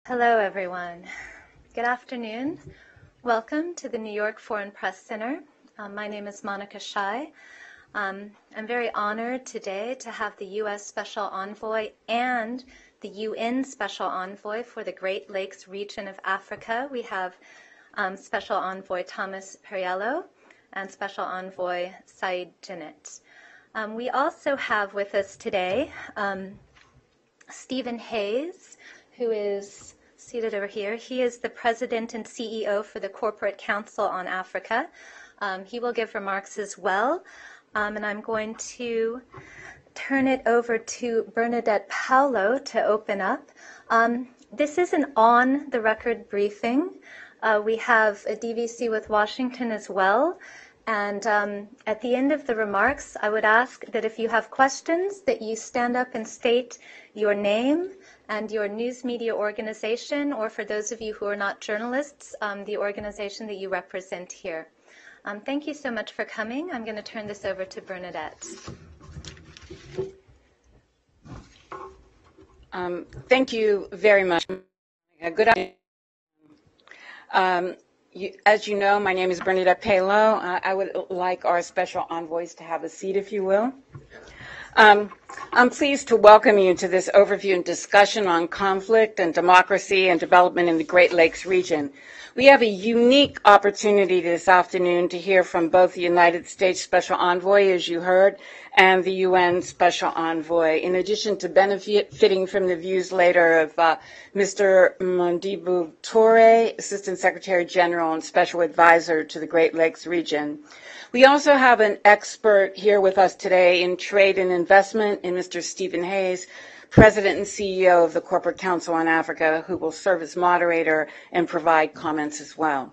Hello, everyone. Good afternoon. Welcome to the New York Foreign Press Center. My name is Monica Shai. I'm very honored today to have the U.S. Special Envoy and the UN Special Envoy for the Great Lakes region of Africa. We have Special Envoy Thomas Perriello and Special Envoy Said Djinnit. We also have with us today Stephen Hayes, who is seated over here. He is the President and CEO for the Corporate Council on Africa. He will give remarks as well. And I'm going to turn it over to Bernadette Paulo to open up. This is an on-the-record briefing. We have a DVC with Washington as well. And at the end of the remarks, I would ask that if you have questions, that you stand up and state your name and your news media organization, or for those of you who are not journalists, the organization that you represent here. Thank you so much for coming. I'm going to turn this over to Bernadette. Thank you very much. Good afternoon. As you know, my name is Bernadette Paulo. I would like our special envoys to have a seat, if you will. I'm pleased to welcome you to this overview and discussion on conflict and democracy and development in the Great Lakes region. We have a unique opportunity this afternoon to hear from both the United States Special Envoy, as you heard, and the UN Special Envoy, in addition to benefiting from the views later of Mr. Modibo Toure, Assistant Secretary General and Special Advisor to the Great Lakes region. We also have an expert here with us today in trade and investment in Mr. Stephen Hayes, President and CEO of the Corporate Council on Africa, who will serve as moderator and provide comments as well.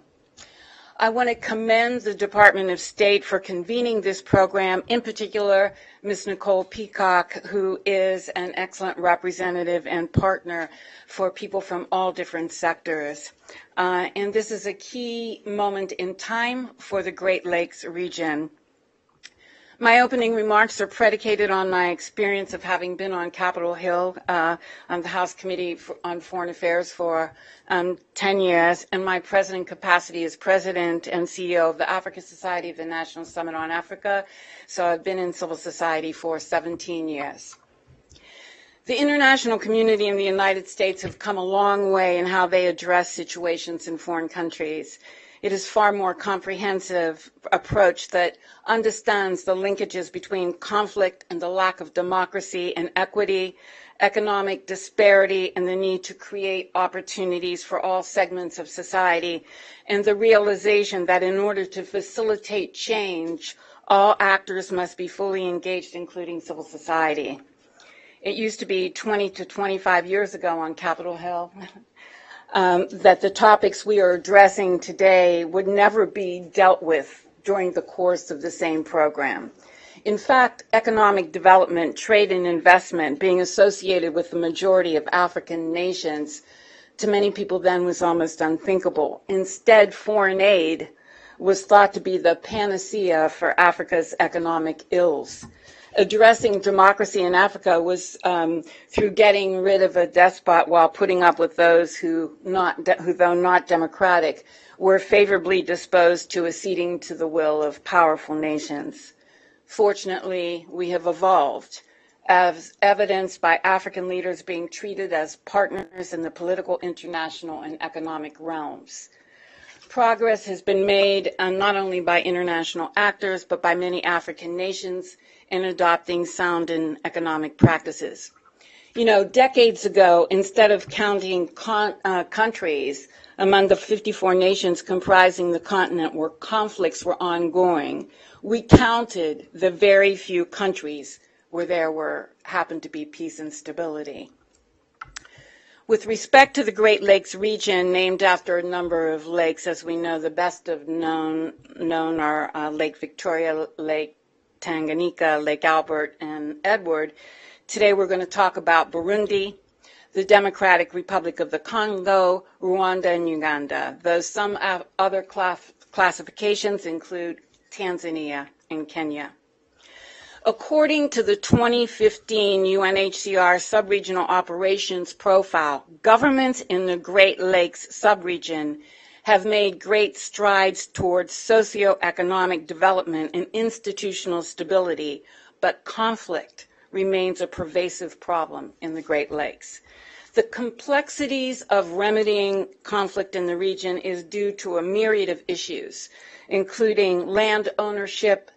I want to commend the Department of State for convening this program, in particular, Ms. Nicole Peacock, who is an excellent representative and partner for people from all different sectors. And this is a key moment in time for the Great Lakes region. My opening remarks are predicated on my experience of having been on Capitol Hill on the House Committee on Foreign Affairs for 10 years, and my present capacity as President and CEO of the Africa Society of the National Summit on Africa. So I've been in civil society for 17 years. The international community in the United States have come a long way in how they address situations in foreign countries. It is far more comprehensive approach that understands the linkages between conflict and the lack of democracy and equity, economic disparity, and the need to create opportunities for all segments of society, and the realization that in order to facilitate change, all actors must be fully engaged, including civil society. It used to be 20 to 25 years ago on Capitol Hill that the topics we are addressing today would never be dealt with during the course of the same program. In fact, economic development, trade, and investment being associated with the majority of African nations, to many people then was almost unthinkable. Instead, foreign aid was thought to be the panacea for Africa's economic ills. Addressing democracy in Africa was through getting rid of a despot while putting up with those who, though not democratic, were favorably disposed to acceding to the will of powerful nations. Fortunately, we have evolved, as evidenced by African leaders being treated as partners in the political, international, and economic realms. Progress has been made not only by international actors, but by many African nations in adopting sound and economic practices. You know, decades ago, instead of counting countries among the 54 nations comprising the continent where conflicts were ongoing, we counted the very few countries where there happened to be peace and stability. With respect to the Great Lakes region, named after a number of lakes, as we know, the best of known are Lake Victoria, Lake Tanganyika, Lake Albert, and Edward. Today we're going to talk about Burundi, the Democratic Republic of the Congo, Rwanda, and Uganda, though some other classifications include Tanzania and Kenya. According to the 2015 UNHCR Subregional Operations Profile, governments in the Great Lakes subregion have made great strides towards socioeconomic development and institutional stability, but conflict remains a pervasive problem in the Great Lakes. The complexities of remedying conflict in the region is due to a myriad of issues, including land ownership,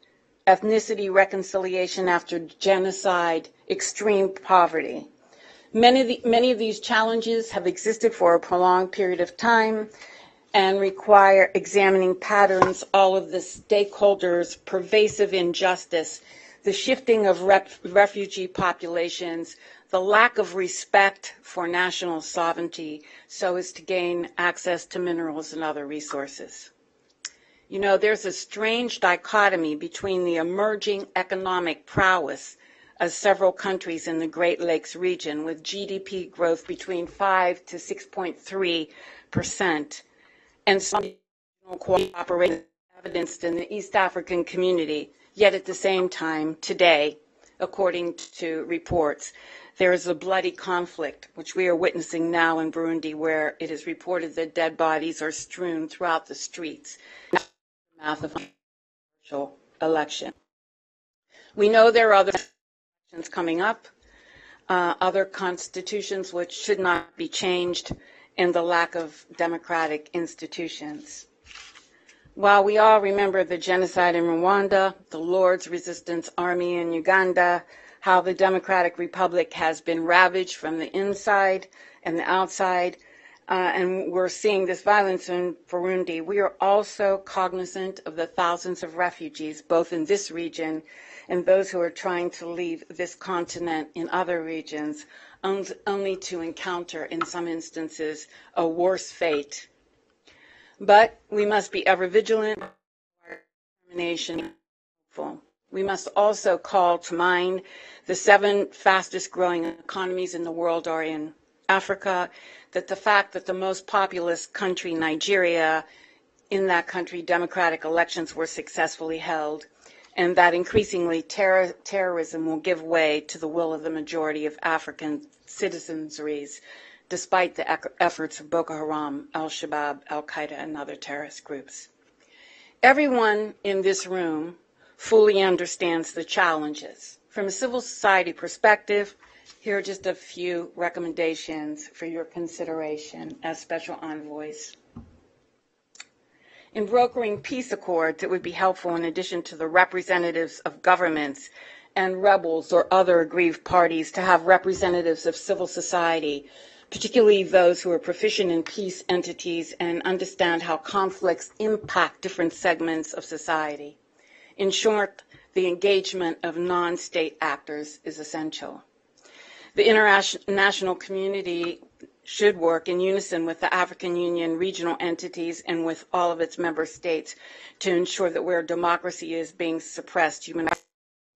ethnicity reconciliation after genocide, extreme poverty. Many of these challenges have existed for a prolonged period of time and require examining patterns, all of the stakeholders, pervasive injustice, the shifting of refugee populations, the lack of respect for national sovereignty so as to gain access to minerals and other resources. You know, there's a strange dichotomy between the emerging economic prowess of several countries in the Great Lakes region with GDP growth between 5 to 6.3%, and some cooperation evidenced in the East African community. Yet at the same time, today, according to reports, there is a bloody conflict, which we are witnessing now in Burundi, where it is reported that dead bodies are strewn throughout the streets after the aftermath of a presidential election. We know there are other elections coming up, other constitutions which should not be changed, and the lack of democratic institutions. While we all remember the genocide in Rwanda, the Lord's Resistance Army in Uganda, how the Democratic Republic has been ravaged from the inside and the outside, and we're seeing this violence in Burundi, we are also cognizant of the thousands of refugees, both in this region and those who are trying to leave this continent in other regions, only to encounter, in some instances, a worse fate. But we must be ever vigilant, determination, hopeful. We must also call to mind the 7 fastest growing economies in the world are in Africa, that the fact that the most populous country, Nigeria, in that country, democratic elections were successfully held, and that increasingly terrorism will give way to the will of the majority of African citizenries, despite the efforts of Boko Haram, Al-Shabaab, Al-Qaeda, and other terrorist groups. Everyone in this room fully understands the challenges. From a civil society perspective, here are just a few recommendations for your consideration as special envoys. In brokering peace accords, it would be helpful, in addition to the representatives of governments and rebels or other aggrieved parties, to have representatives of civil society, particularly those who are proficient in peace entities and understand how conflicts impact different segments of society. In short, the engagement of non-state actors is essential. The international community should work in unison with the African Union regional entities and with all of its member states to ensure that where democracy is being suppressed, human rights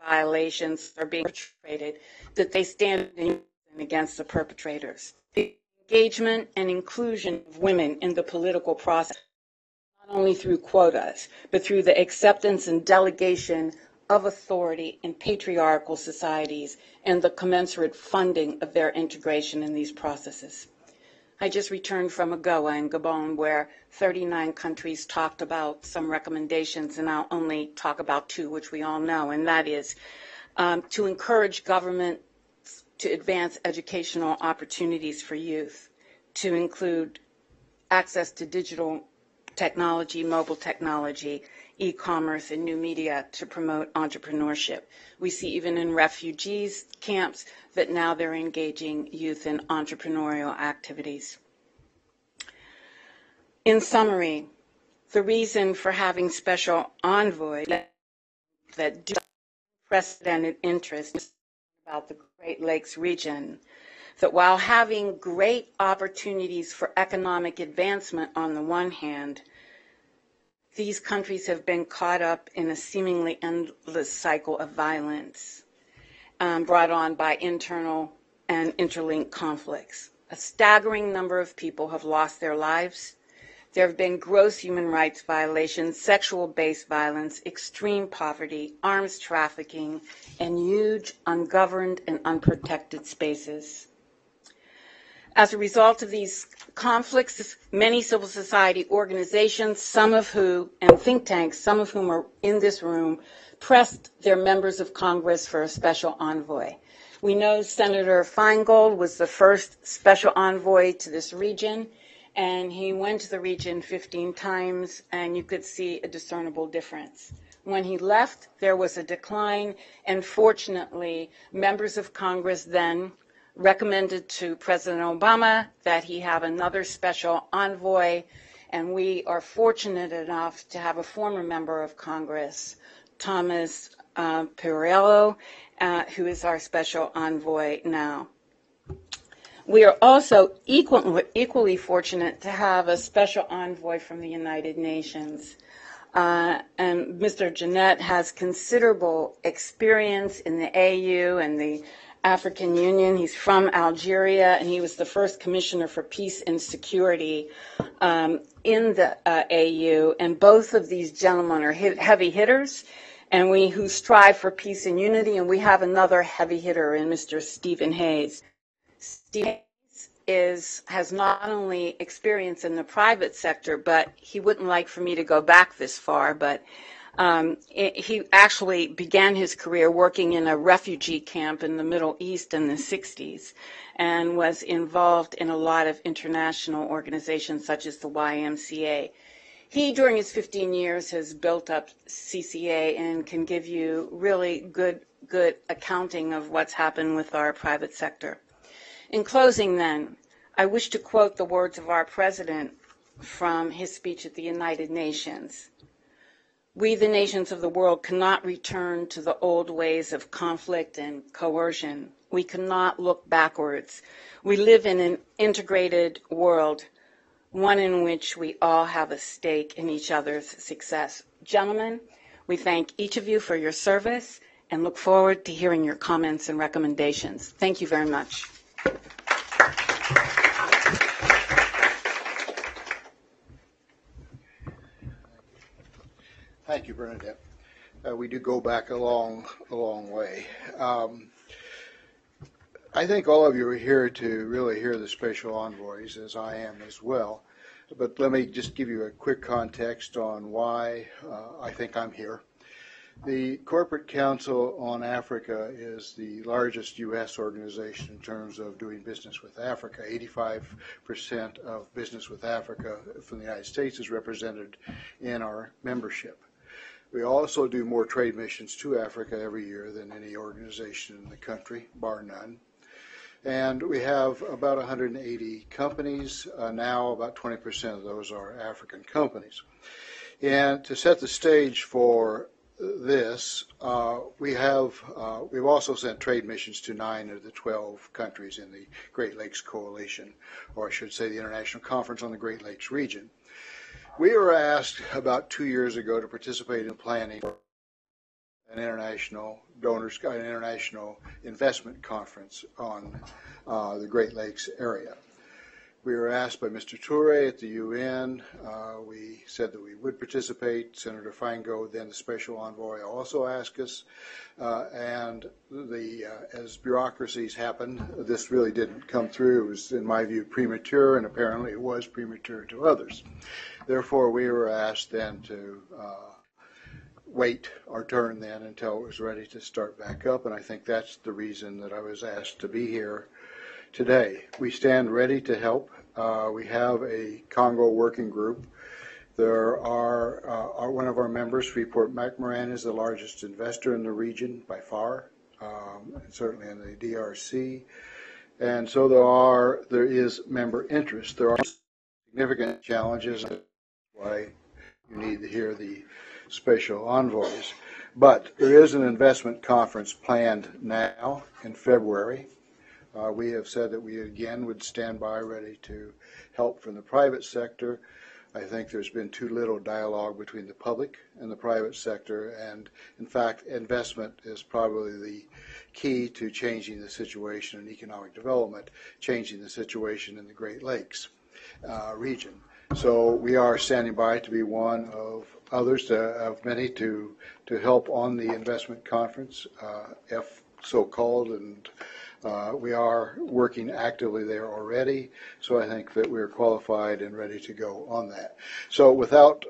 violations are being perpetrated, that they stand against the perpetrators. The engagement and inclusion of women in the political process, not only through quotas, but through the acceptance and delegation of authority in patriarchal societies and the commensurate funding of their integration in these processes. I just returned from AGOA in Gabon, where 39 countries talked about some recommendations, and I'll only talk about 2, which we all know, and that is to encourage government to advance educational opportunities for youth, to include access to digital technology, mobile technology, e-commerce, and new media to promote entrepreneurship. We see even in refugees camps that now they're engaging youth in entrepreneurial activities. In summary, the reason for having special envoys that do unprecedented interest about the Great Lakes region, that while having great opportunities for economic advancement on the one hand, these countries have been caught up in a seemingly endless cycle of violence brought on by internal and interlinked conflicts. A staggering number of people have lost their lives. There have been gross human rights violations, sexual-based violence, extreme poverty, arms trafficking, and huge ungoverned and unprotected spaces. As a result of these conflicts, many civil society organizations, some of whom, and think tanks, some of whom are in this room, pressed their members of Congress for a special envoy. We know Senator Feingold was the first special envoy to this region, and he went to the region 15 times, and you could see a discernible difference. When he left, there was a decline, and fortunately, members of Congress then recommended to President Obama that he have another special envoy, and we are fortunate enough to have a former member of Congress, Thomas Perriello, who is our special envoy now. We are also equally fortunate to have a special envoy from the United Nations. And Mr. Jeanette has considerable experience in the AU and the African Union. He's from Algeria, and he was the first Commissioner for Peace and Security in the AU. And both of these gentlemen are heavy hitters, and who strive for peace and unity. And we have another heavy hitter in Mr. Stephen Hayes. Stephen Hayes has not only experience in the private sector, but he wouldn't like for me to go back this far, but he actually began his career working in a refugee camp in the Middle East in the 60s and was involved in a lot of international organizations such as the YMCA. He, during his 15 years, has built up CCA and can give you really good accounting of what's happened with our private sector. In closing, then, I wish to quote the words of our president from his speech at the United Nations. We, the nations of the world, cannot return to the old ways of conflict and coercion. We cannot look backwards. We live in an integrated world, one in which we all have a stake in each other's success. Gentlemen, we thank each of you for your service and look forward to hearing your comments and recommendations. Thank you very much. Thank you, Bernadette. We do go back a long way. I think all of you are here to really hear the special envoys, as I am as well. But let me just give you a quick context on why I think I'm here. The Corporate Council on Africa is the largest U.S. organization in terms of doing business with Africa. 85% of business with Africa from the United States is represented in our membership. We also do more trade missions to Africa every year than any organization in the country, bar none. And we have about 180 companies. Now about 20% of those are African companies. And to set the stage for this, we've also sent trade missions to 9 of the 12 countries in the Great Lakes Coalition, or I should say the International Conference on the Great Lakes region. We were asked about 2 years ago to participate in planning an international investment conference on the Great Lakes area. We were asked by Mr. Toure at the UN. We said that we would participate. Senator Feingold, then the special envoy, also asked us. And as bureaucracies happen, this really didn't come through. It was, in my view, premature, and apparently it was premature to others. Therefore, we were asked then to wait our turn then until it was ready to start back up, and I think that's the reason that I was asked to be here today. We stand ready to help. We have a Congo working group. There are one of our members, Freeport-McMoRan, is the largest investor in the region by far, certainly in the DRC. And so there is member interest. There are significant challenges. That's why you need to hear the special envoys. But there is an investment conference planned now in February. We have said that we again would stand by ready to help from the private sector. I think there's been too little dialogue between the public and the private sector, and in fact investment is probably the key to changing the situation in economic development, changing the situation in the Great Lakes region. So we are standing by to be one of others, of many, to help on the investment conference, if so called, and we are working actively there already. So I think that we're qualified and ready to go on that. So without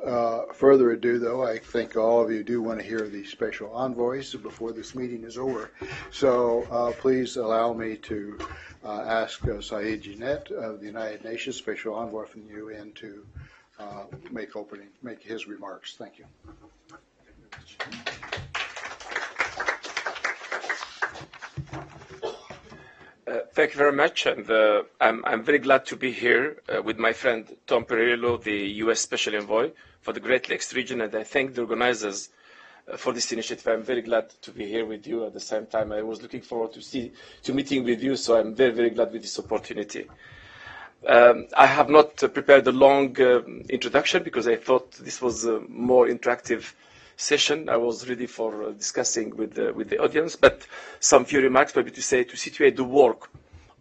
further ado, though, I think all of you do want to hear the special envoys before this meeting is over. So please allow me to ask Saeed Jeanette of the United Nations Special Envoy from the UN to make his remarks. Thank you. Thank you very much, and I'm very glad to be here with my friend Tom Perello, the U.S. Special Envoy for the Great Lakes region, and I thank the organizers for this initiative. I'm very glad to be here with you. At the same time, I was looking forward to meeting with you, so I'm very, very glad with this opportunity. I have not prepared a long introduction because I thought this was a more interactive session. I was ready for discussing with the audience, but some few remarks maybe to situate the work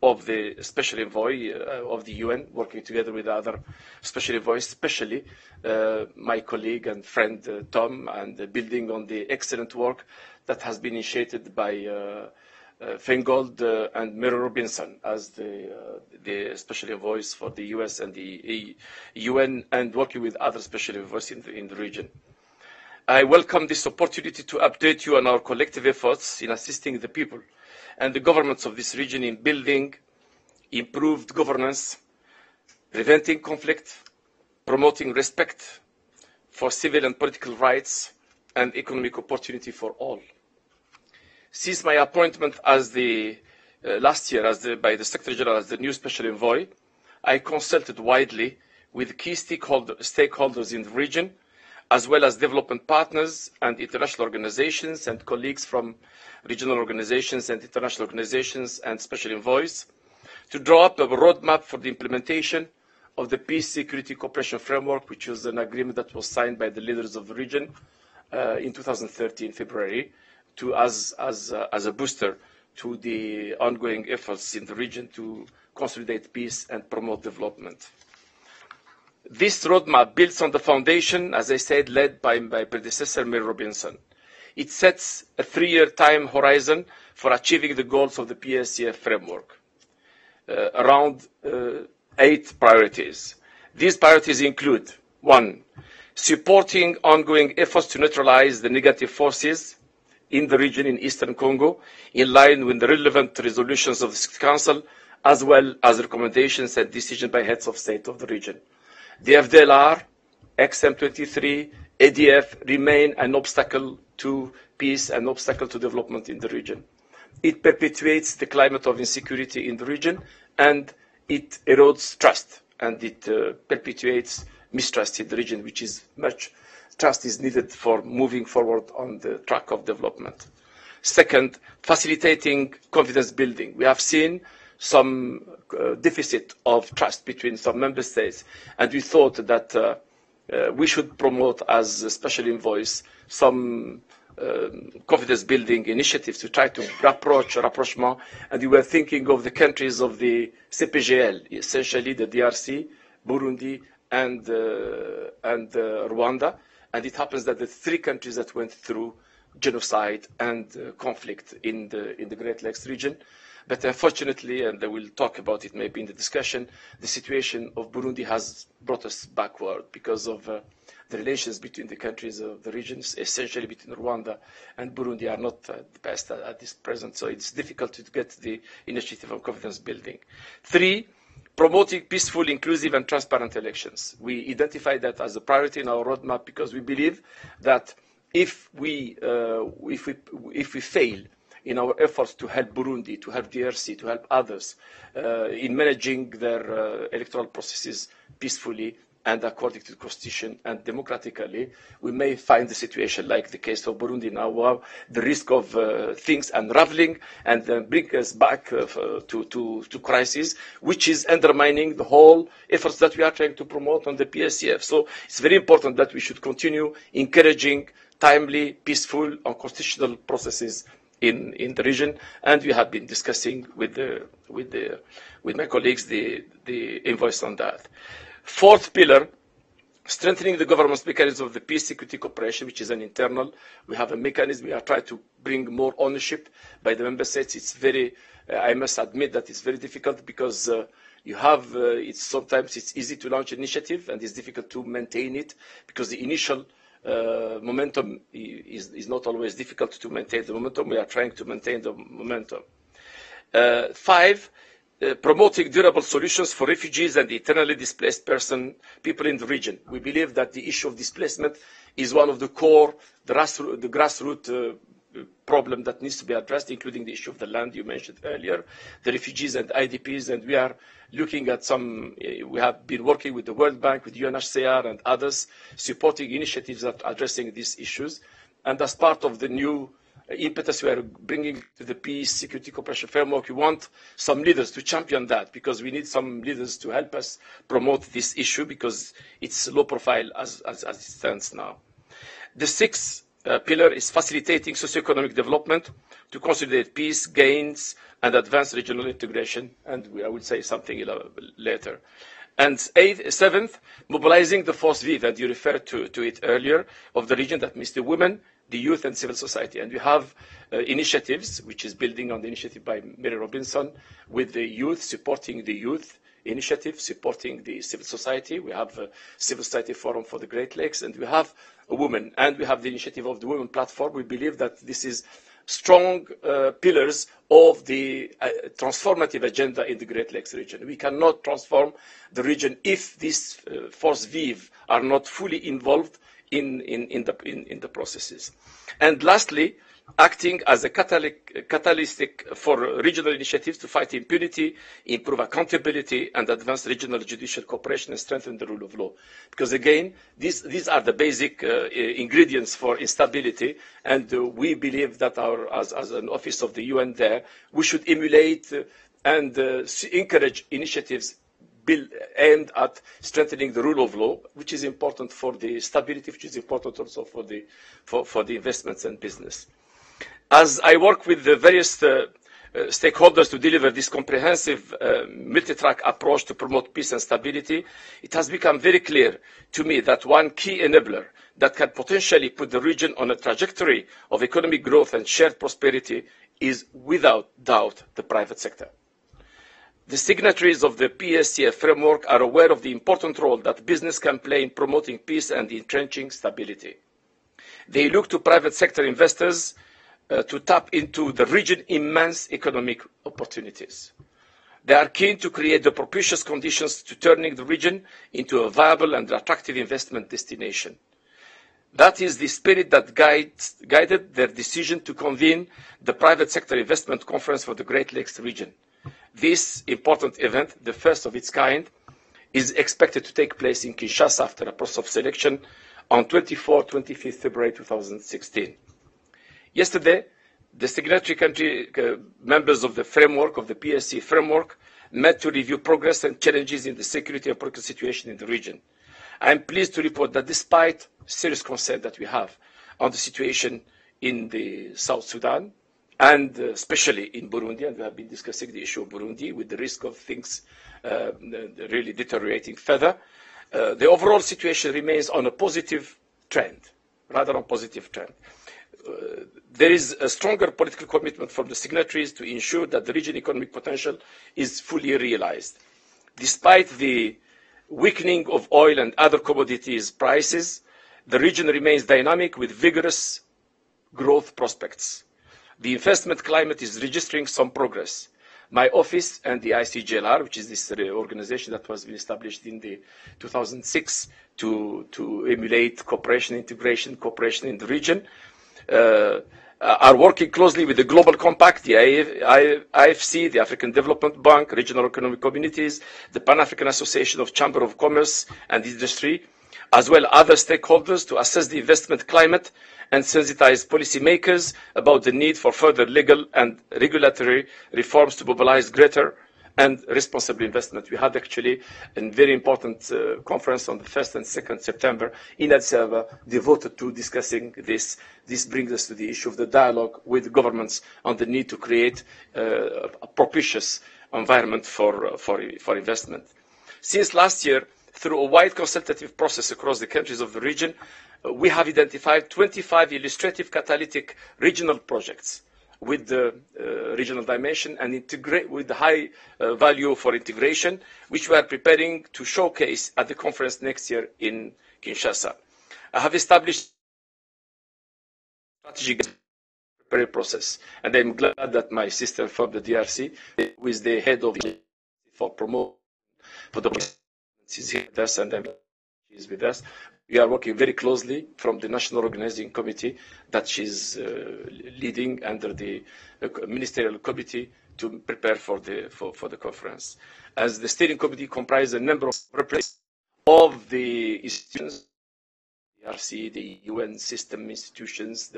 of the Special Envoy of the UN, working together with other Special Envoys, especially my colleague and friend Tom, and building on the excellent work that has been initiated by Feingold and Mary Robinson as the Special Envoys for the US and the UN, and working with other Special Envoys in the region. I welcome this opportunity to update you on our collective efforts in assisting the people and the governments of this region in building improved governance, preventing conflict, promoting respect for civil and political rights, and economic opportunity for all. Since my appointment as last year by the Secretary General as the new Special Envoy, I consulted widely with key stakeholders in the region, as well as development partners and international organizations and colleagues from regional organizations and international organizations and special envoys, to draw up a roadmap for the implementation of the Peace, Security, Cooperation Framework, which was an agreement that was signed by the leaders of the region in 2013, February, as a booster to the ongoing efforts in the region to consolidate peace and promote development. This roadmap builds on the foundation, as I said, led by my predecessor, Mary Robinson. It sets a 3-year time horizon for achieving the goals of the PSCF framework, around 8 priorities. These priorities include: 1, supporting ongoing efforts to neutralize the negative forces in the region in Eastern Congo, in line with the relevant resolutions of the Security Council, as well as recommendations and decisions by heads of state of the region. The FDLR, XM23, ADF remain an obstacle to peace and obstacle to development in the region. It perpetuates the climate of insecurity in the region, and it erodes trust, and it perpetuates mistrust in the region, which is much trust is needed for moving forward on the track of development. Second, facilitating confidence building. We have seen some deficit of trust between some member states, and we thought that we should promote, as special envoys, some confidence building initiatives to try to rapprochement, and we were thinking of the countries of the CPGL, essentially the DRC, Burundi, and Rwanda, and it happens that the 3 countries that went through genocide and conflict in the Great Lakes region. But unfortunately, and I will talk about it maybe in the discussion, the situation of Burundi has brought us backward because of the relations between the countries of the regions, essentially between Rwanda and Burundi, are not the best at this present. So it's difficult to get the initiative of confidence building. 3, promoting peaceful, inclusive, and transparent elections. We identify that as a priority in our roadmap because we believe that if we fail in our efforts to help Burundi, to help DRC, to help others in managing their electoral processes peacefully and according to the Constitution and democratically, we may find the situation like the case of Burundi now, where the risk of things unraveling and bring us back to crisis, which is undermining the whole efforts that we are trying to promote on the PSCF. So it's very important that we should continue encouraging timely, peaceful, and constitutional processes in the region, and we have been discussing with my colleagues the envoys on that. Fourth pillar, strengthening the governance mechanism of the peace security cooperation, which is an internal. We have a mechanism. We are trying to bring more ownership by the member states. It's very, I must admit that it's very difficult because you have, sometimes it's easy to launch an initiative and it's difficult to maintain it because the initial momentum is not always difficult to maintain the momentum. We are trying to maintain the momentum. Five, promoting durable solutions for refugees and internally displaced people in the region. We believe that the issue of displacement is one of the core, the grassroots problem that needs to be addressed, including the issue of the land you mentioned earlier, the refugees and IDPs, and we are looking at we have been working with the World Bank, with UNHCR and others, supporting initiatives that are addressing these issues. And as part of the new impetus we are bringing to the peace security cooperation framework, we want some leaders to champion that because we need some leaders to help us promote this issue because it's low profile as it stands now. The sixth pillar is facilitating socioeconomic development to consolidate peace, gains, and advance regional integration, and I will say something later. And seventh, mobilizing the force vive, and you referred to it earlier, of the region, that means the women, the youth, and civil society. And we have initiatives, which is building on the initiative by Mary Robinson, with the youth, supporting the youth initiative, supporting the civil society. We have a Civil Society Forum for the Great Lakes, and we have a woman, and we have the initiative of the Women Platform. We believe that this is strong pillars of the transformative agenda in the Great Lakes region. We cannot transform the region if these force vive are not fully involved in the processes. And lastly, acting as a catalytic for regional initiatives to fight impunity, improve accountability, and advance regional judicial cooperation and strengthen the rule of law. Because again, these are the basic ingredients for instability, and we believe that as an office of the UN there, we should emulate and encourage initiatives aimed at strengthening the rule of law, which is important for the stability, which is important also for the investments and business. As I work with the various stakeholders to deliver this comprehensive multi-track approach to promote peace and stability, it has become very clear to me that one key enabler that can potentially put the region on a trajectory of economic growth and shared prosperity is, without doubt, the private sector. The signatories of the PSCF framework are aware of the important role that business can play in promoting peace and entrenching stability. They look to private sector investors to tap into the region's immense economic opportunities. They are keen to create the propitious conditions to turning the region into a viable and attractive investment destination. That is the spirit that guided their decision to convene the Private Sector Investment Conference for the Great Lakes region. This important event, the first of its kind, is expected to take place in Kinshasa after a process of selection on 24-25 February 2016. Yesterday, the signatory country members of the framework, of the PSC framework, met to review progress and challenges in the security and political situation in the region. I am pleased to report that despite serious concern that we have on the situation in the South Sudan, and especially in Burundi, and we have been discussing the issue of Burundi with the risk of things really deteriorating further, the overall situation remains on a positive trend, rather on a positive trend. There is a stronger political commitment from the signatories to ensure that the region's economic potential is fully realized. Despite the weakening of oil and other commodities prices, the region remains dynamic with vigorous growth prospects. The investment climate is registering some progress. My office and the ICGLR, which is this organization that was established in 2006 to emulate cooperation, integration, cooperation in the region, are working closely with the Global Compact, the IFC, the African Development Bank, regional economic communities, the Pan-African Association of Chamber of Commerce and Industry, as well as other stakeholders to assess the investment climate and sensitize policymakers about the need for further legal and regulatory reforms to mobilize greater and responsible investment. We had actually a very important conference on the 1st and 2nd September in Addis Ababa devoted to discussing this. This brings us to the issue of the dialogue with governments on the need to create a propitious environment for investment. Since last year, through a wide consultative process across the countries of the region, we have identified 25 illustrative catalytic regional projects with the regional dimension and integrate with the high value for integration, which we are preparing to showcase at the conference next year in Kinshasa. I have established strategic preparation process, and I'm glad that my sister from the DRC, who is the head of for promote for the is here with us, and she's with us. We are working very closely from the National Organizing Committee that she's leading under the Ministerial Committee to prepare for the conference. As the steering committee comprises a number of representatives of the institutions, the RC, the UN system institutions,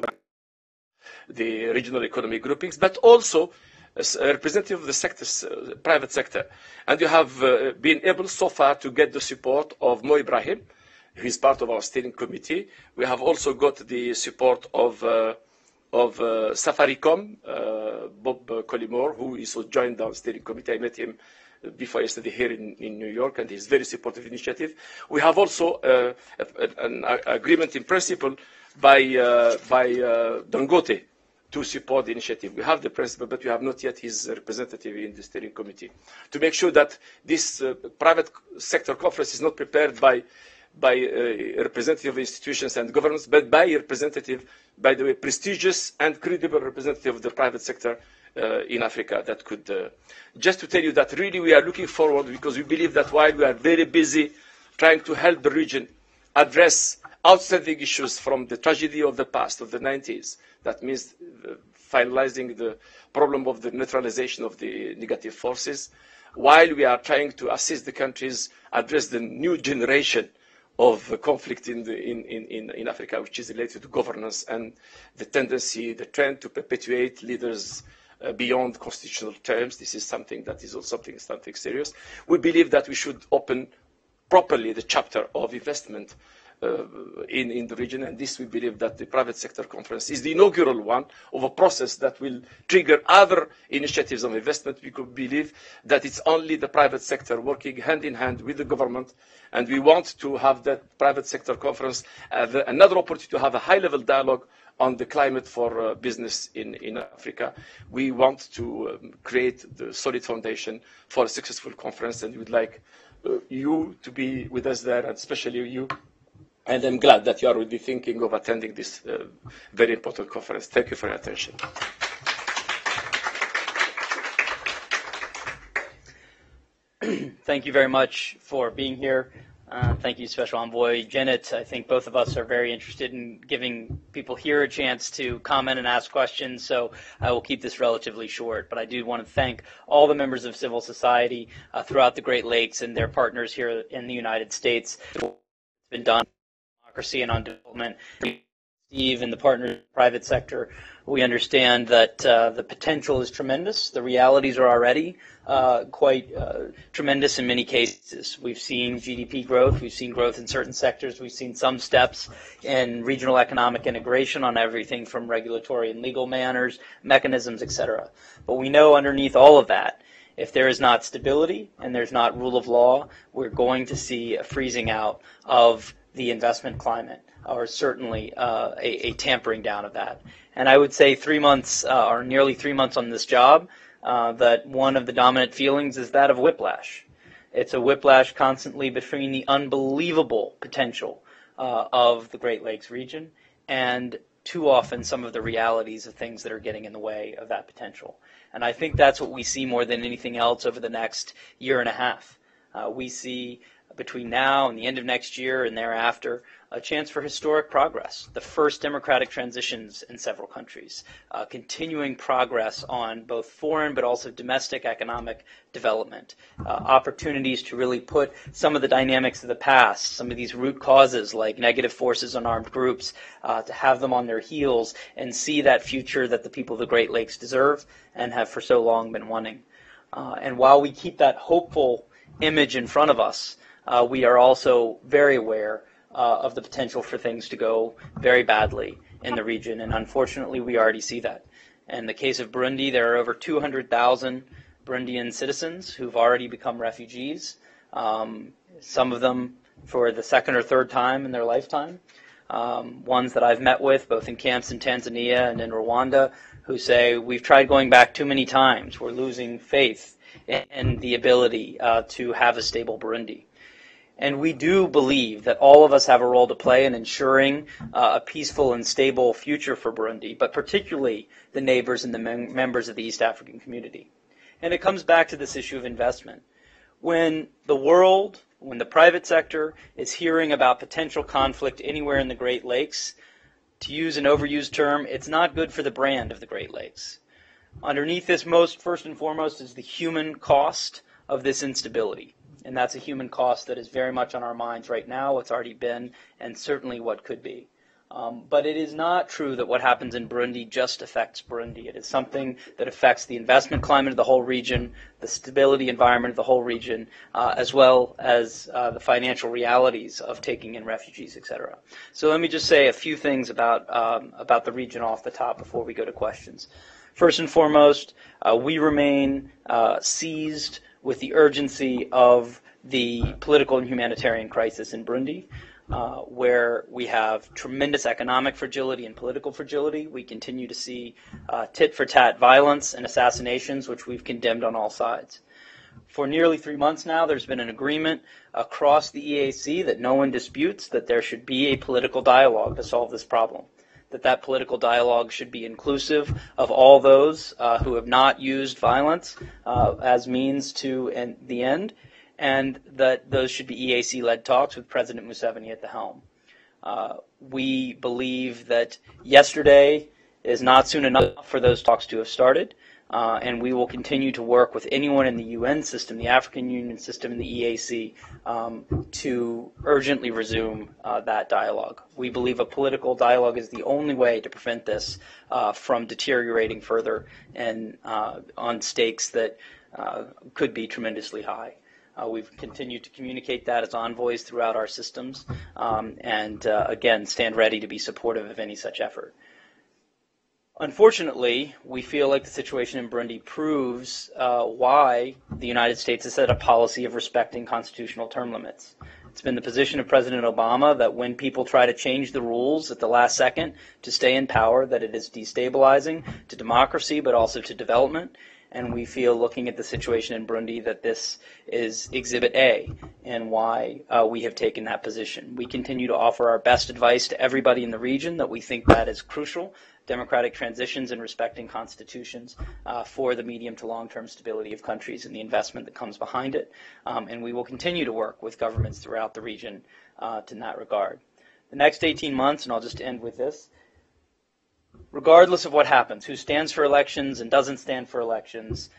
the regional economic groupings, but also a representative of the sectors, private sector. And you have been able so far to get the support of Mo Ibrahim, who is part of our steering committee. We have also got the support of Safaricom, Bob Collymore, who is also joined our steering committee. I met him before yesterday here in New York, and he's very supportive of the initiative. We have also an agreement in principle by Dangote to support the initiative. We have the principal, but we have not yet his representative in the steering committee, to make sure that this private sector conference is not prepared by representative of institutions and governments, but by a representative, by the way, prestigious and credible representative of the private sector in Africa that could, just to tell you that really we are looking forward, because we believe that while we are very busy trying to help the region address outstanding issues from the tragedy of the past, of the 90s, that means finalizing the problem of the neutralization of the negative forces, while we are trying to assist the countries address the new generation of conflict in Africa, which is related to governance and the tendency, the trend to perpetuate leaders beyond constitutional terms. This is something that is also something serious. We believe that we should open properly the chapter of investment in the region, and this we believe that the private sector conference is the inaugural one of a process that will trigger other initiatives of investment. We could believe that it's only the private sector working hand in hand with the government, and we want to have that private sector conference as another opportunity to have a high-level dialogue on the climate for business in Africa. We want to create the solid foundation for a successful conference, and we would like you to be with us there, and especially you. And I'm glad that you are already thinking of attending this very important conference. Thank you for your attention. Thank you very much for being here. Thank you, Special Envoy Janet. I think both of us are very interested in giving people here a chance to comment and ask questions, so I will keep this relatively short. But I do want to thank all the members of civil society throughout the Great Lakes and their partners here in the United States. It's been done on democracy and on development. Steve and the partners in the private sector, we understand that the potential is tremendous. The realities are already quite tremendous in many cases. We've seen GDP growth. We've seen growth in certain sectors. We've seen some steps in regional economic integration on everything from regulatory and legal mechanisms, etc. But we know underneath all of that, if there is not stability and there's not rule of law, we're going to see a freezing out of the investment climate, or certainly a tampering down of that. And I would say 3 months, or nearly 3 months on this job, that one of the dominant feelings is that of whiplash. It's a whiplash constantly between the unbelievable potential of the Great Lakes region and too often some of the realities of things that are getting in the way of that potential. And I think that's what we see more than anything else over the next year and a half. We see between now and the end of next year and thereafter a chance for historic progress, the first democratic transitions in several countries, continuing progress on both foreign but also domestic economic development, opportunities to really put some of the dynamics of the past, some of these root causes like negative forces on armed groups, to have them on their heels and see that future that the people of the Great Lakes deserve and have for so long been wanting. And while we keep that hopeful image in front of us, we are also very aware of the potential for things to go very badly in the region, and unfortunately we already see that. In the case of Burundi, there are over 200,000 Burundian citizens who've already become refugees some of them for the second or third time in their lifetime. Ones that I've met with, both in camps in Tanzania and in Rwanda, who say, we've tried going back too many times. We're losing faith in the ability to have a stable Burundi. And we do believe that all of us have a role to play in ensuring a peaceful and stable future for Burundi, but particularly the neighbors and the members of the East African community. And it comes back to this issue of investment. When the world, when the private sector is hearing about potential conflict anywhere in the Great Lakes, to use an overused term, it's not good for the brand of the Great Lakes. Underneath this, first and foremost, is the human cost of this instability. And that's a human cost that is very much on our minds right now, what's already been, and certainly what could be. But it is not true that what happens in Burundi just affects Burundi. It is something that affects the investment climate of the whole region, the stability environment of the whole region, as well as the financial realities of taking in refugees, etc. So let me just say a few things about the region off the top before we go to questions. First and foremost, we remain seized with the urgency of the political and humanitarian crisis in Burundi, where we have tremendous economic fragility and political fragility. We continue to see tit-for-tat violence and assassinations, which we've condemned on all sides. For nearly 3 months now, there's been an agreement across the EAC that no one disputes that there should be a political dialogue to solve this problem. That political dialogue should be inclusive of all those who have not used violence as means to the end, and that those should be EAC-led talks with President Museveni at the helm. We believe that yesterday is not soon enough for those talks to have started, and we will continue to work with anyone in the UN system, the African Union system, and the EAC to urgently resume that dialogue. We believe a political dialogue is the only way to prevent this from deteriorating further and on stakes that could be tremendously high. We've continued to communicate that as envoys throughout our systems and again, stand ready to be supportive of any such effort. Unfortunately, we feel like the situation in Burundi proves why the United States has set a policy of respecting constitutional term limits. It's been the position of President Obama that when people try to change the rules at the last second to stay in power, that it is destabilizing to democracy but also to development. And we feel, looking at the situation in Burundi, that this is Exhibit A and why we have taken that position. We continue to offer our best advice to everybody in the region that we think that is crucial. Democratic transitions and respecting constitutions for the medium to long-term stability of countries and the investment that comes behind it. And we will continue to work with governments throughout the region in that regard. The next 18 months, and I'll just end with this, regardless of what happens, who stands for elections and doesn't stand for elections,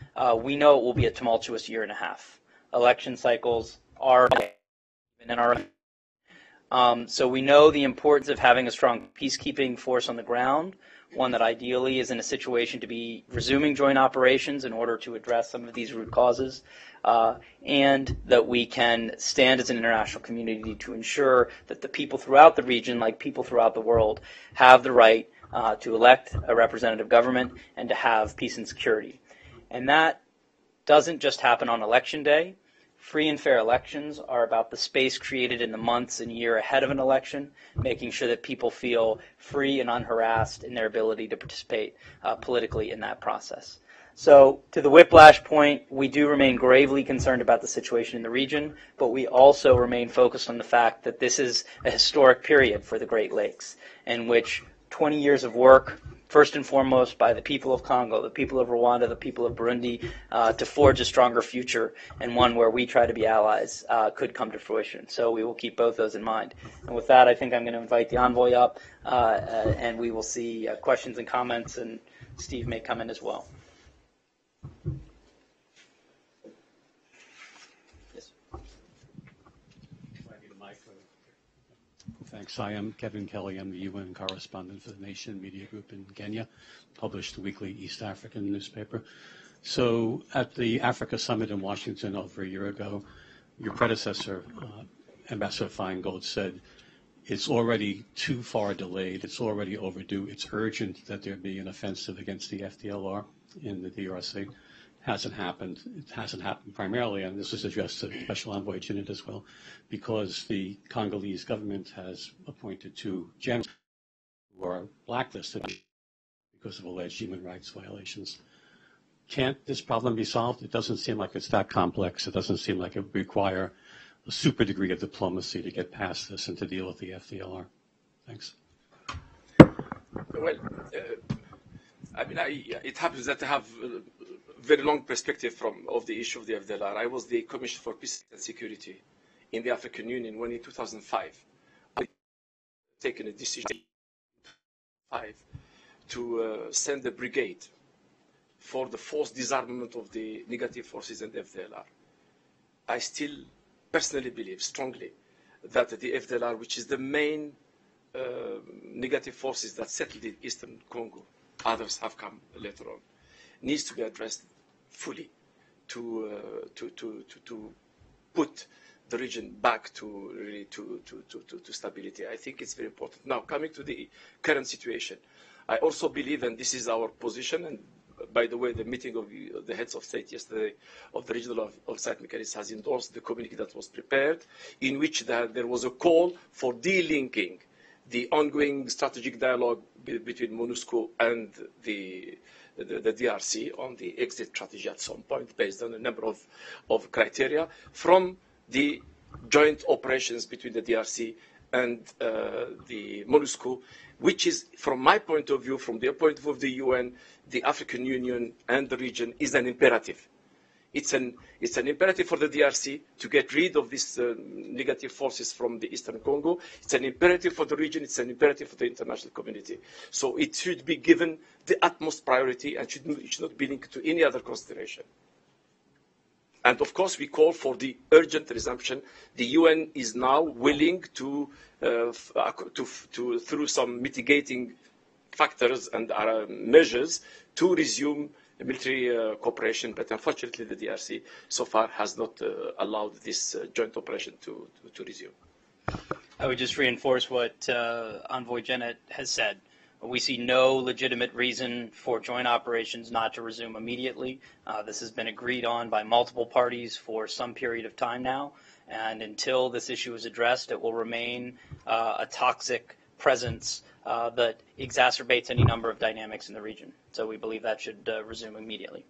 we know it will be a tumultuous year and a half. Election cycles are in our so we know the importance of having a strong peacekeeping force on the ground, one that ideally is in a situation to be resuming joint operations in order to address some of these root causes, and that we can stand as an international community to ensure that the people throughout the region, like people throughout the world, have the right to elect a representative government and to have peace and security. And that doesn't just happen on election day. Free and fair elections are about the space created in the months and year ahead of an election, making sure that people feel free and unharassed in their ability to participate politically in that process. So to the whiplash point, we do remain gravely concerned about the situation in the region, but we also remain focused on the fact that this is a historic period for the Great Lakes, in which 20 years of work, first and foremost by the people of Congo, the people of Rwanda, the people of Burundi, to forge a stronger future, and one where we try to be allies, could come to fruition. So we will keep both those in mind. And with that, I think I'm going to invite the envoy up, and we will see questions and comments, and Steve may come in as well. Yes. Thanks. I am Kevin Kelly. I'm the UN correspondent for the Nation Media Group in Kenya, published the weekly East African newspaper. So at the Africa Summit in Washington over a year ago, your predecessor, Ambassador Feingold, said it's already too far delayed. It's already overdue. It's urgent that there be an offensive against the FDLR in the DRC. hasn't happened. It hasn't happened primarily, and this is addressed to Special Envoy Jinnit as well, because the Congolese government has appointed two generals who are blacklisted because of alleged human rights violations. Can't this problem be solved? It doesn't seem like it's that complex. It doesn't seem like it would require a super degree of diplomacy to get past this and to deal with the FDLR. Thanks. Well, it happens that I have a very long perspective of the issue of the FDLR. I was the Commissioner for Peace and Security in the African Union when in 2005 I taken a decision to send a brigade for the forced disarmament of the negative forces and FDLR. I still personally believe strongly that the FDLR, which is the main negative forces that settled in Eastern Congo, others have come later on, needs to be addressed fully to put the region back to stability. I think it's very important. Now, coming to the current situation, I also believe, and this is our position, and by the way, the meeting of the heads of state yesterday of the regional oversight mechanism has endorsed the communique that was prepared, in which there was a call for delinking the ongoing strategic dialogue between MONUSCO and the DRC on the exit strategy at some point, based on a number of criteria, from the joint operations between the DRC and the MONUSCO, which is, from my point of view, from the point of view of the UN, the African Union and the region, is an imperative. It's an imperative for the DRC to get rid of these negative forces from the Eastern Congo. It's an imperative for the region. It's an imperative for the international community. So it should be given the utmost priority and it should not be linked to any other consideration. And of course, we call for the urgent resumption. The UN is now willing to through some mitigating factors and measures, to resume military cooperation. But unfortunately, the DRC so far has not allowed this joint operation to resume. I would just reinforce what Envoy Jinnit has said. We see no legitimate reason for joint operations not to resume immediately. This has been agreed on by multiple parties for some period of time now, and until this issue is addressed, it will remain a toxic presence that exacerbates any number of dynamics in the region. So we believe that should resume immediately.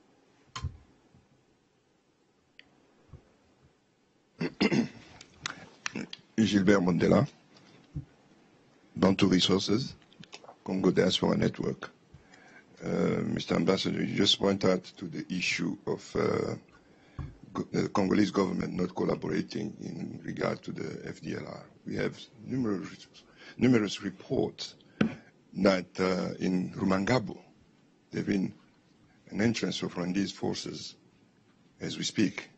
Gilbert Mondela, Bantu Resources, Congo Diaspora Network. Mr. Ambassador, you just point out to the issue of the Congolese government not collaborating in regard to the FDLR. We have numerous reports that in Rumangabo, there have been an entrance of Rwandese forces, as we speak,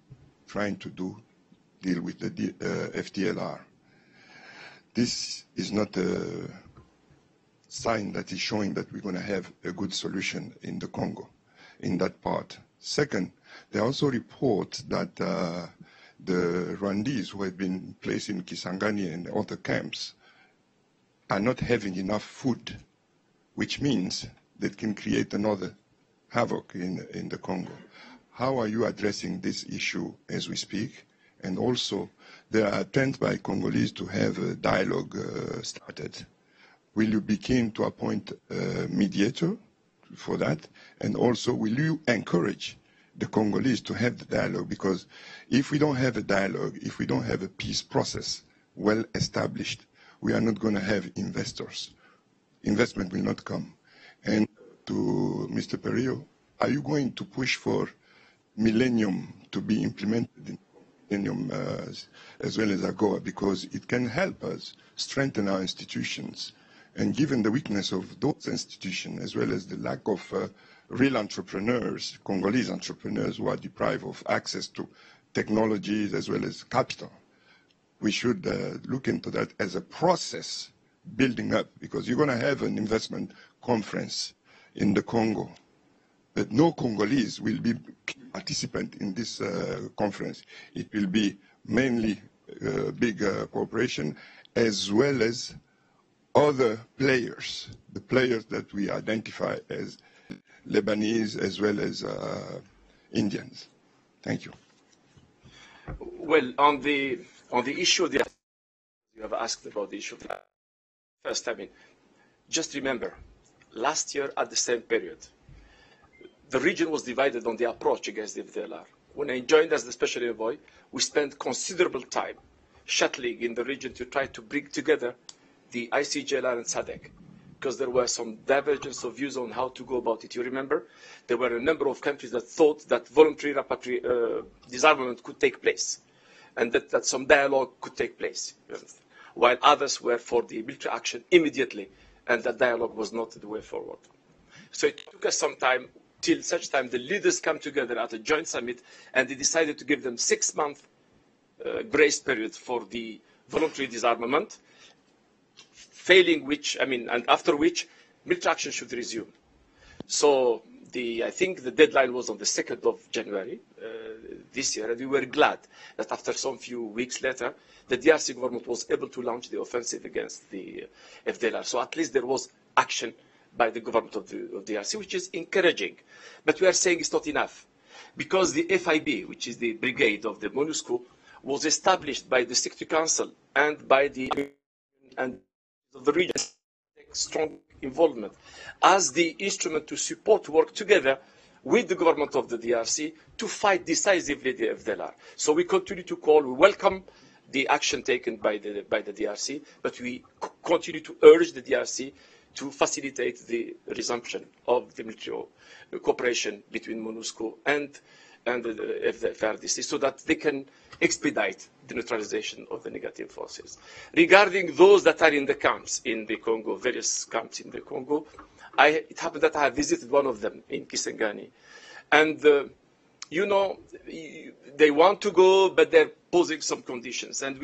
trying to deal with the FDLR. This is not a sign that is showing that we're going to have a good solution in the Congo, in that part. Second, there are also reports that the Rwandese who have been placed in Kisangani and other camps are not having enough food, which means that can create another havoc in the Congo. How are you addressing this issue as we speak? And also, there are attempts by Congolese to have a dialogue started. Will you be keen to appoint a mediator for that? And also, will you encourage the Congolese to have the dialogue? Because if we don't have a dialogue, if we don't have a peace process well established, we are not going to have investors. Investment will not come. And to Mr. Perillo, are you going to push for Millennium to be implemented in Millennium as well as AGOA? Because it can help us strengthen our institutions. And given the weakness of those institutions, as well as the lack of real entrepreneurs, Congolese entrepreneurs who are deprived of access to technologies as well as capital, we should look into that as a process building up, because you're going to have an investment conference in the Congo, but no Congolese will be participant in this conference. It will be mainly big corporation as well as other players, the players that we identify as Lebanese as well as Indians? Thank you. Well, on the issue of the, you have asked about the issue of the first, I mean, just remember, last year at the same period, the region was divided on the approach against the FDLR. When I joined as the special envoy, we spent considerable time shuttling in the region to try to bring together the ICJLR and SADC, because there were some divergence of views on how to go about it. You remember, there were a number of countries that thought that voluntary disarmament could take place, and that some dialogue could take place, while others were for the military action immediately, and that dialogue was not the way forward. So it took us some time, till such time the leaders come together at a joint summit, and they decided to give them 6-month grace period for the voluntary disarmament, failing which, I mean, and after which military action should resume. So I think the deadline was on the 2nd of January this year, and we were glad that after some few weeks later, the DRC government was able to launch the offensive against the FDLR. So at least there was action by the government of the DRC, which is encouraging. But we are saying it's not enough, because the FIB, which is the brigade of the MONUSCO, was established by the Security Council and by the of the region, strong involvement as the instrument to support work together with the government of the DRC to fight decisively the FDLR. So we continue to call, we welcome the action taken by the DRC, but we continue to urge the DRC to facilitate the resumption of the military cooperation between MONUSCO and the FARDC, so that they can expedite the neutralization of the negative forces. Regarding those that are in the camps in the Congo, various camps in the Congo, it happened that I have visited one of them in Kisangani. And, you know, they want to go, but they're posing some conditions. And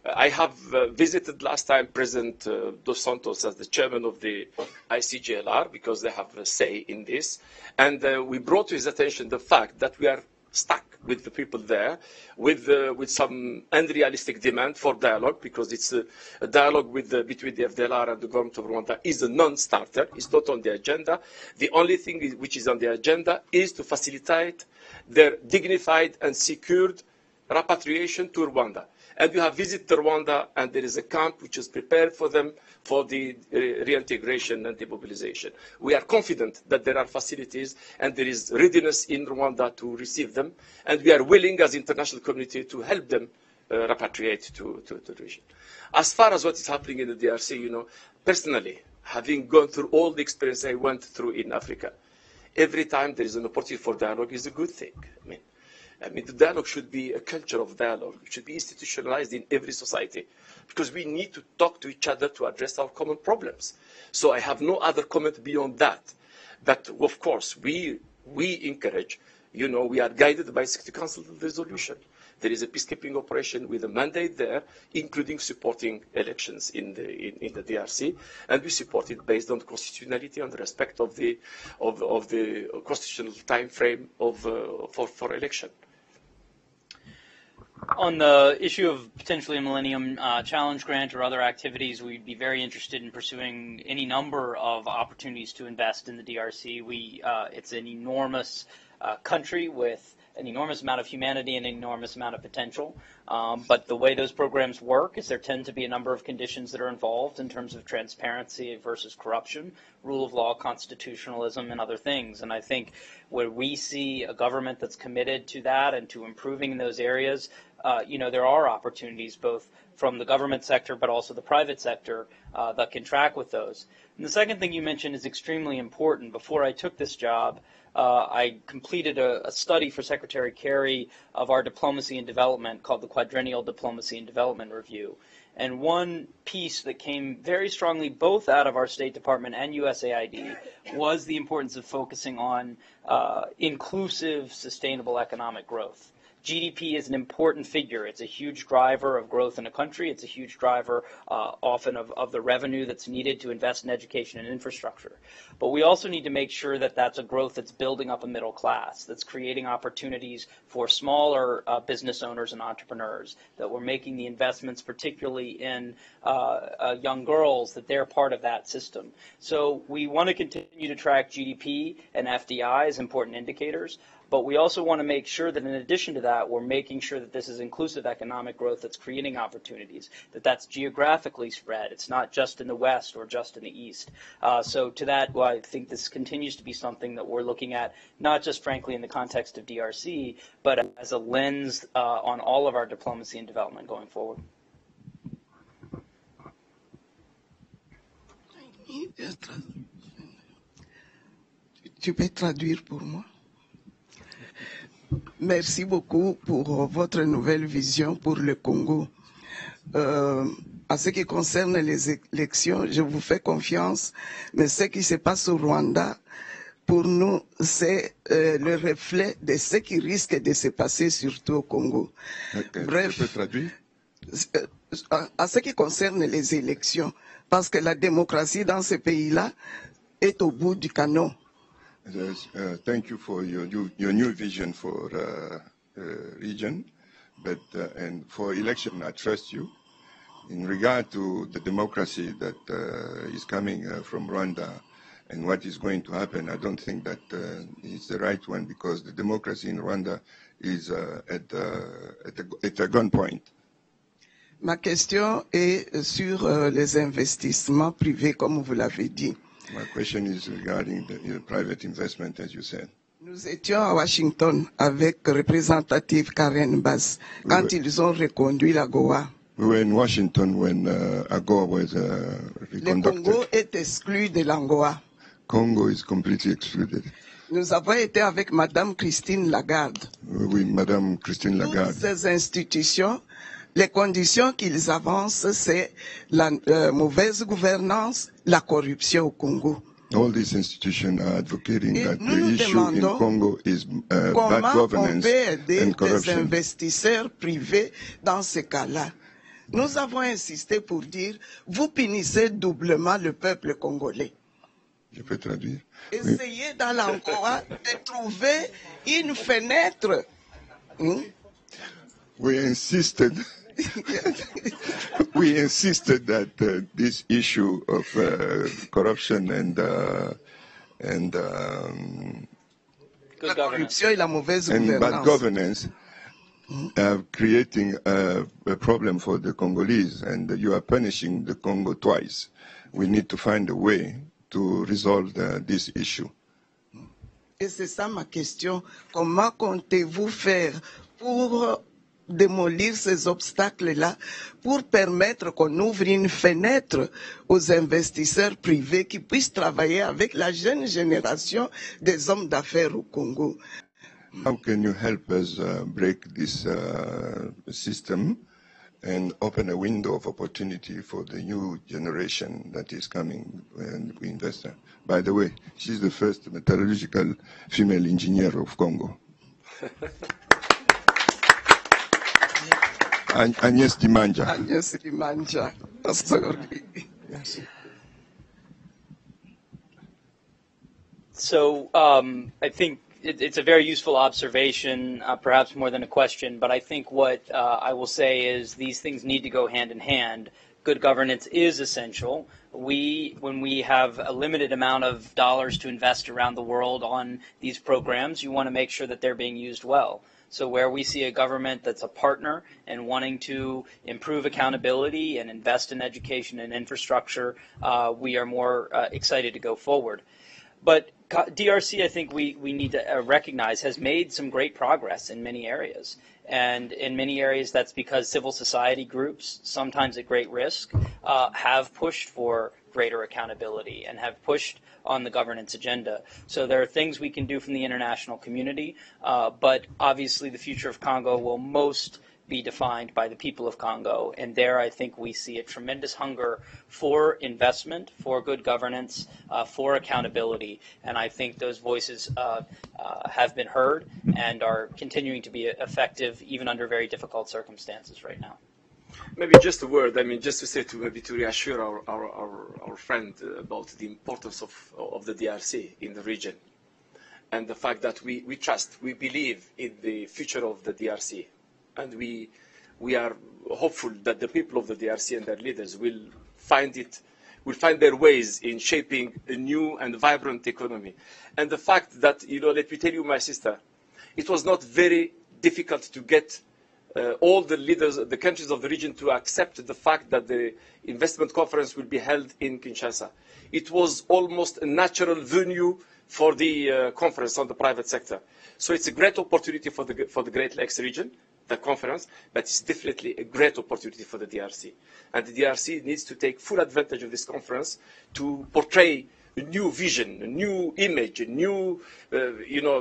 I have visited last time President Dos Santos as the chairman of the ICJLR, because they have a say in this. And we brought to his attention the fact that we are stuck with the people there, with some unrealistic demand for dialogue, because it's a dialogue between the FDLR and the government of Rwanda is a non-starter. It's not on the agenda. The only thing which is on the agenda is to facilitate their dignified and secured repatriation to Rwanda. And we have visited Rwanda, and there is a camp which is prepared for them for the reintegration and demobilization. We are confident that there are facilities and there is readiness in Rwanda to receive them, and we are willing as international community to help them repatriate to the region. As far as what is happening in the DRC, you know, personally, having gone through all the experience I went through in Africa, every time there is an opportunity for dialogue is a good thing. I mean, the dialogue should be a culture of dialogue. It should be institutionalized in every society, because we need to talk to each other to address our common problems. So I have no other comment beyond that. But of course, we encourage, you know, we are guided by Security Council resolution. There is a peacekeeping operation with a mandate there, including supporting elections in the DRC, and we support it based on constitutionality and respect of the constitutional time frame for election. On the issue of potentially a Millennium Challenge Grant or other activities, we'd be very interested in pursuing any number of opportunities to invest in the DRC. It's an enormous country with an enormous amount of humanity and an enormous amount of potential. But the way those programs work is there tend to be a number of conditions that are involved in terms of transparency versus corruption, rule of law, constitutionalism, and other things. And I think where we see a government that's committed to that and to improving in those areas, you know, there are opportunities both from the government sector but also the private sector that can track with those. And the second thing you mentioned is extremely important. Before I took this job, I completed a study for Secretary Kerry of our diplomacy and development called the Quadrennial Diplomacy and Development Review. And one piece that came very strongly both out of our State Department and USAID was the importance of focusing on inclusive, sustainable economic growth. GDP is an important figure. It's a huge driver of growth in a country. It's a huge driver often of the revenue that's needed to invest in education and infrastructure. But we also need to make sure that that's a growth that's building up a middle class, that's creating opportunities for smaller business owners and entrepreneurs, that we're making the investments, particularly in young girls, that they're part of that system. So we want to continue to track GDP and FDI as important indicators. But we also want to make sure that in addition to that, we're making sure that this is inclusive economic growth that's creating opportunities, that that's geographically spread. It's not just in the West or just in the East. So to that, well, I think this continues to be something that we're looking at, not just frankly in the context of DRC, but as a lens on all of our diplomacy and development going forward. Tu peux traduire pour moi? Merci beaucoup pour votre nouvelle vision pour le Congo. À ce qui concerne les élections, je vous fais confiance, mais ce qui se passe au Rwanda, pour nous, c'est le reflet de ce qui risque de se passer surtout au Congo. Bref, je peux traduire? À ce qui concerne les élections, parce que la démocratie dans ce pays-là est au bout du canon. Thank you for your new vision for region, but and for election, I trust you. In regard to the democracy that is coming from Rwanda and what is going to happen, I don't think that it's the right one, because the democracy in Rwanda is at a gunpoint. Ma question est sur les investissements privés, comme vous l'avez dit. My question is regarding the private investment, as you said. Nous étions à Washington avec représentative Karen Bass quand ils ont reconduit l'AGOA. We were in Washington when AGOA was Le Congo est exclu de l'AGOA. Congo is completely excluded. Nous avons été avec Madame Christine Lagarde. Oui, Madame Christine Lagarde. Toutes ces institutions, les conditions qu'ils avancent, c'est la mauvaise gouvernance, la corruption au Congo. All these institutions are advocating that the issue in Congo is bad governance and corruption. Comment on peut aider des investisseurs privés dans ce cas-là? Nous avons insisté pour dire, vous punissez doublement le peuple congolais. Je peux traduire. Essayez dans l'AGOA de trouver une fenêtre. We insisted that this issue of corruption and bad governance creating a problem for the Congolese, and you are punishing the Congo twice. We need to find a way to resolve this issue. Et c'est ça ma question. Comment comptez-vous faire pour démolir ces obstacles-là, pour permettre qu'on ouvre une fenêtre aux investisseurs privés qui puissent travailler avec la jeune génération des hommes d'affaires au Congo? How can you help us break this system and open a window of opportunity for the new generation that is coming and we invest in? By the way, she's the first metallurgical female engineer of Congo. Agnès Dimanja. Agnès Dimanja. Sorry. Yes. So I think it's a very useful observation, perhaps more than a question, but I think what I will say is these things need to go hand in hand. Good governance is essential. When we have a limited amount of dollars to invest around the world on these programs, you want to make sure that they're being used well. So where we see a government that's a partner and wanting to improve accountability and invest in education and infrastructure, we are more excited to go forward. But DRC, I think we need to recognize, has made some great progress in many areas. And in many areas, that's because civil society groups, sometimes at great risk, have pushed for greater accountability and have pushed on the governance agenda. So there are things we can do from the international community, but obviously the future of Congo will most be defined by the people of Congo. And there I think we see a tremendous hunger for investment, for good governance, for accountability. And I think those voices have been heard and are continuing to be effective even under very difficult circumstances right now. Maybe just a word, just to say to reassure our friend about the importance of the DRC in the region and the fact that we believe in the future of the DRC. And we are hopeful that the people of the DRC and their leaders will find their ways in shaping a new and vibrant economy. And the fact that, let me tell you, my sister, it was not very difficult to get all the leaders, the countries of the region to accept the fact that the investment conference will be held in Kinshasa. It was almost a natural venue for the conference on the private sector. So it's a great opportunity for the Great Lakes region, the conference, but it's definitely a great opportunity for the DRC. And the DRC needs to take full advantage of this conference to portray a new vision, a new image, a new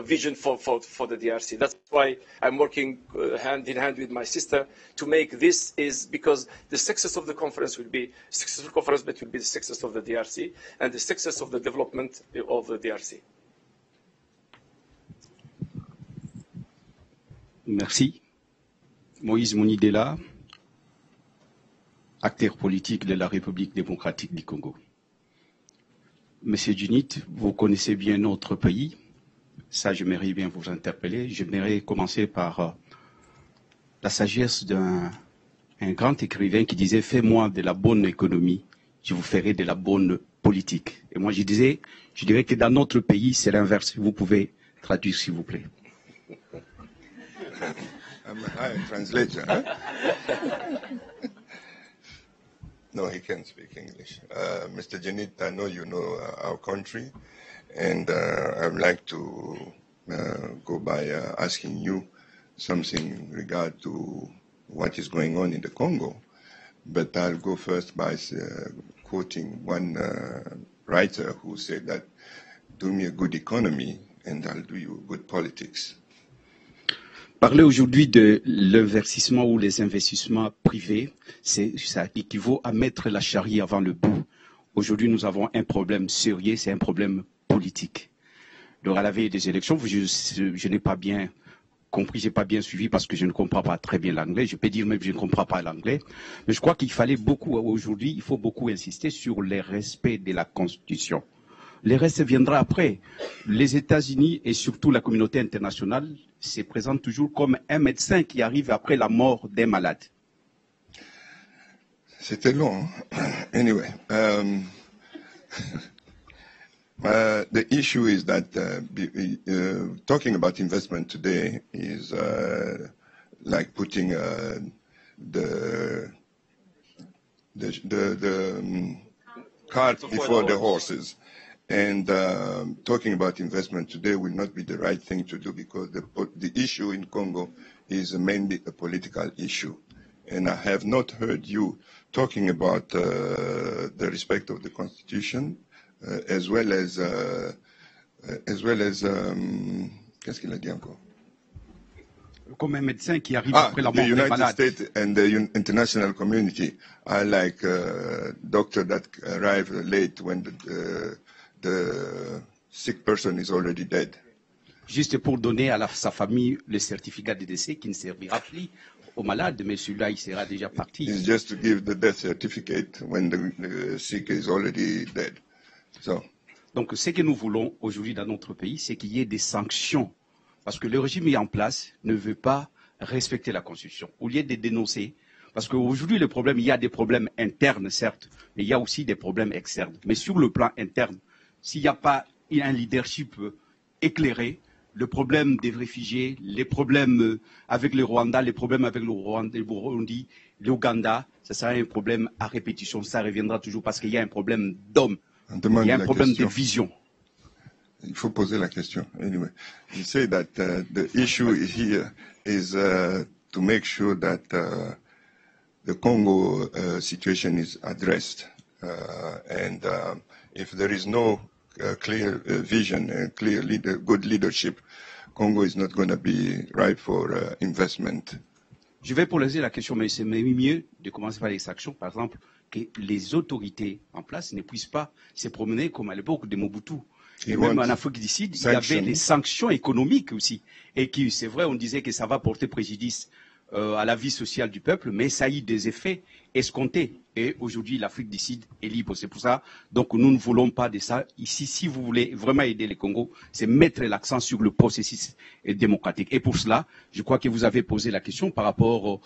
vision for the DRC. That's why I'm working hand in hand with my sister to make this, is because the success of the conference will be successful conference, but will be the success of the DRC and the success of the development of the DRC. Merci. Moïse Mounidela, acteur politique de la République démocratique du Congo. Monsieur Djinit, vous connaissez bien notre pays. Ça, j'aimerais bien vous interpeller. J'aimerais commencer par la sagesse d'un grand écrivain qui disait « Fais-moi de la bonne économie, je vous ferai de la bonne politique ». Et moi, je dirais que dans notre pays, c'est l'inverse. Vous pouvez traduire, s'il vous plaît. I'm a high translator, huh? No, he can't speak English. Mr. Djinit, I know you know our country, and I would like to go by asking you something in regard to what is going on in the Congo. But I'll go first by quoting one writer who said that, do me a good economy and I'll do you good politics. Parler aujourd'hui de l'investissement ou les investissements privés, ça équivaut à mettre la charrue avant le bœuf. Aujourd'hui, nous avons un problème sérieux, c'est un problème politique. Donc, à la veille des élections, je n'ai pas bien compris, je n'ai pas bien suivi parce que je ne comprends pas très bien l'anglais. Je peux dire même que je ne comprends pas l'anglais. Mais je crois qu'il fallait beaucoup, aujourd'hui, il faut beaucoup insister sur le respect de la Constitution. Le reste viendra après. Les États-Unis et surtout la communauté internationale se présentent toujours comme un médecin qui arrive après la mort d'un malade. C'était long. Anyway, the issue is that talking about investment today is like putting the cart before the horses. And talking about investment today will not be the right thing to do because the issue in Congo is mainly a political issue. And I have not heard you talking about the respect of the Constitution, as well as qu'est-ce qu'il a dit encore? Comme un médecin qui arrive après la mort the des United malades. States and the international community are like doctor that arrive late when the sick person is already dead. Juste pour donner à sa famille le certificat de décès qui ne servira plus au malade, mais celui-là, il sera déjà parti. It's just to give the death certificate when the sick is already dead. So. Donc, ce que nous voulons aujourd'hui dans notre pays, c'est qu'il y ait des sanctions. Parce que le régime mis en place ne veut pas respecter la Constitution. Au lieu de dénoncer, parce qu'aujourd'hui, le problème, il y a des problèmes internes, certes, mais il y a aussi des problèmes externes. Mais sur le plan interne, s'il n'y a pas un leadership éclairé, le problème des réfugiés, les problèmes avec le Rwanda, les problèmes avec le Burundi, l'Ouganda, ça sera un problème à répétition. Ça reviendra toujours parce qu'il y a un problème d'homme. Il y a un problème de vision. Il faut poser la question. Anyway, you say that the issue here is to make sure that the Congo situation is addressed. And if there is no clear vision and clear good leadership, Congo is not going to be ripe for investment. Je vais poser la question, mais c'est mieux de commencer par les sanctions, par exemple, que les autorités en place ne puissent pas se promener comme à l'époque de Mobutu. Et même en Afrique du Sud, il y avait des sanctions économiques aussi. Et qui, c'est vrai, on disait que ça va porter préjudice à la vie sociale du peuple, mais ça a eu des effets escomptés. Et aujourd'hui, l'Afrique du Sud est libre. C'est pour ça, donc nous ne voulons pas de ça. Ici, si vous voulez vraiment aider le Congo, c'est mettre l'accent sur le processus démocratique. Et pour cela, je crois que vous avez posé la question par rapport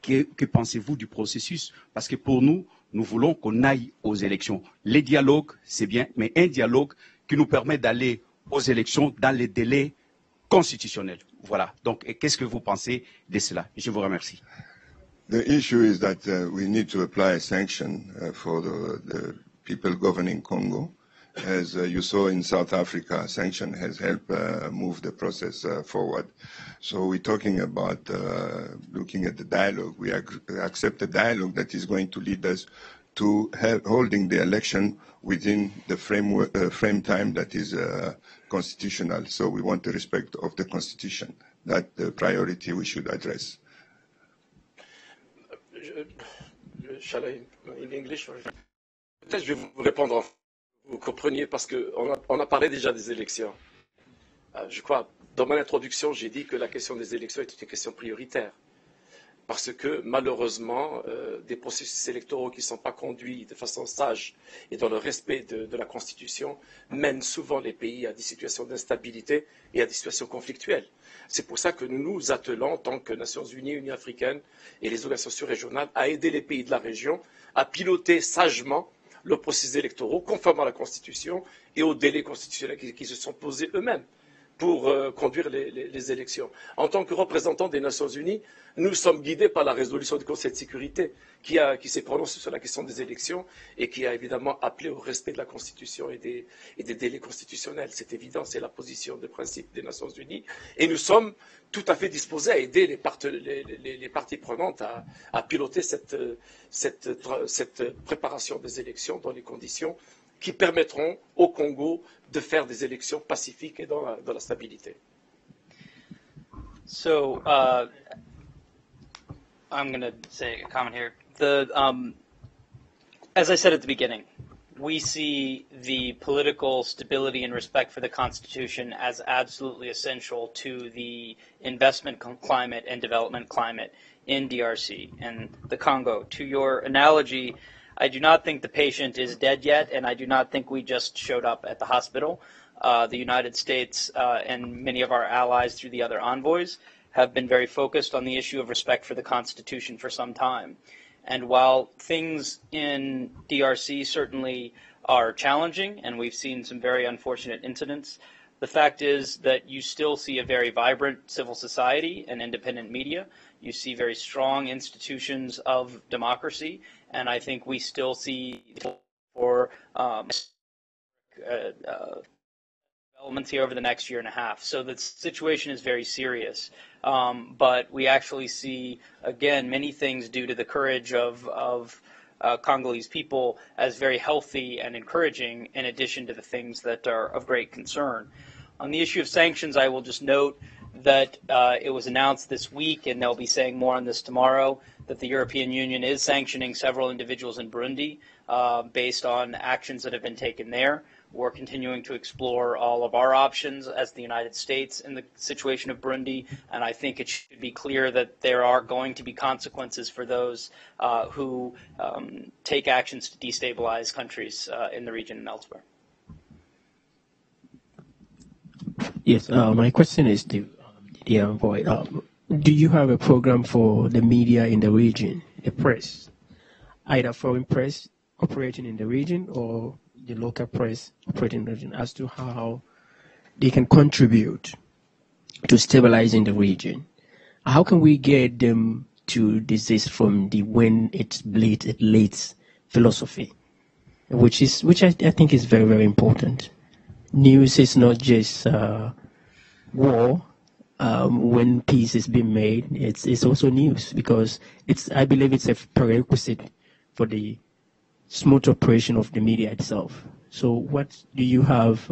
que pensez-vous du processus? Parce que pour nous, nous voulons qu'on aille aux élections. Les dialogues, c'est bien, mais un dialogue qui nous permet d'aller aux élections dans les délais constitutionnel. Voilà. Donc, qu'est-ce que vous pensez de cela? Je vous remercie. The issue is that we need to apply a sanction for the people governing Congo. As you saw in South Africa, sanction has helped move the process forward. So we're talking about looking at the dialogue. We accept a dialogue that is going to lead us to holding the election within the frame time that is constitutional. So we want the respect of the Constitution. That's the priority we should address. Shall I in English? Peut-être je vais vous répondre en français, vous compreniez, parce qu'on a parlé déjà des élections. Je crois, dans mon introduction, j'ai dit que la question des élections est une question prioritaire. Parce que, malheureusement, des processus électoraux qui ne sont pas conduits de façon sage et dans le respect de la Constitution mènent souvent les pays à des situations d'instabilité et à des situations conflictuelles. C'est pour ça que nous nous attelons, en tant que Nations Unies, Union africaine et les organisations régionales, à aider les pays de la région à piloter sagement leurs processus électoraux, conformément à la Constitution et aux délais constitutionnels qui se sont posés eux-mêmes pour conduire les élections. En tant que représentants des Nations Unies, nous sommes guidés par la résolution du Conseil de sécurité qui s'est prononcée sur la question des élections et qui a évidemment appelé au respect de la Constitution et des délais constitutionnels. C'est évident, c'est la position de principe des Nations Unies. Et nous sommes tout à fait disposés à aider les parties prenantes à piloter cette préparation des élections dans les conditions qui permettront au Congo de faire des élections pacifiques et dans la stabilité. So, I'm going to say a comment here. As I said at the beginning, we see the political stability and respect for the Constitution as absolutely essential to the investment climate and development climate in DRC and the Congo. To your analogy, I do not think the patient is dead yet, and I do not think we just showed up at the hospital. The United States and many of our allies through the other envoys have been very focused on the issue of respect for the Constitution for some time. And while things in DRC certainly are challenging, and we've seen some very unfortunate incidents, the fact is that you still see a very vibrant civil society and independent media. You see very strong institutions of democracy, and I think we still see for developments here over the next year and a half. So the situation is very serious. But we actually see, again, many things due to the courage of Congolese people as very healthy and encouraging, in addition to the things that are of great concern. On the issue of sanctions, I will just note that it was announced this week, and they'll be saying more on this tomorrow, that the European Union is sanctioning several individuals in Burundi based on actions that have been taken there. We're continuing to explore all of our options as the United States in the situation of Burundi, and I think it should be clear that there are going to be consequences for those who take actions to destabilize countries in the region and elsewhere. Yes, my question is to the envoy. Do you have a program for the media in the region, the press, either foreign press operating in the region or the local press operating in the region, as to how they can contribute to stabilizing the region? How can we get them to desist from the when it bleeds, it leads philosophy, which I think is very, very important. News is not just war. When peace is being made, it's also news, because I believe it's a prerequisite for the smooth operation of the media itself. So what do you have,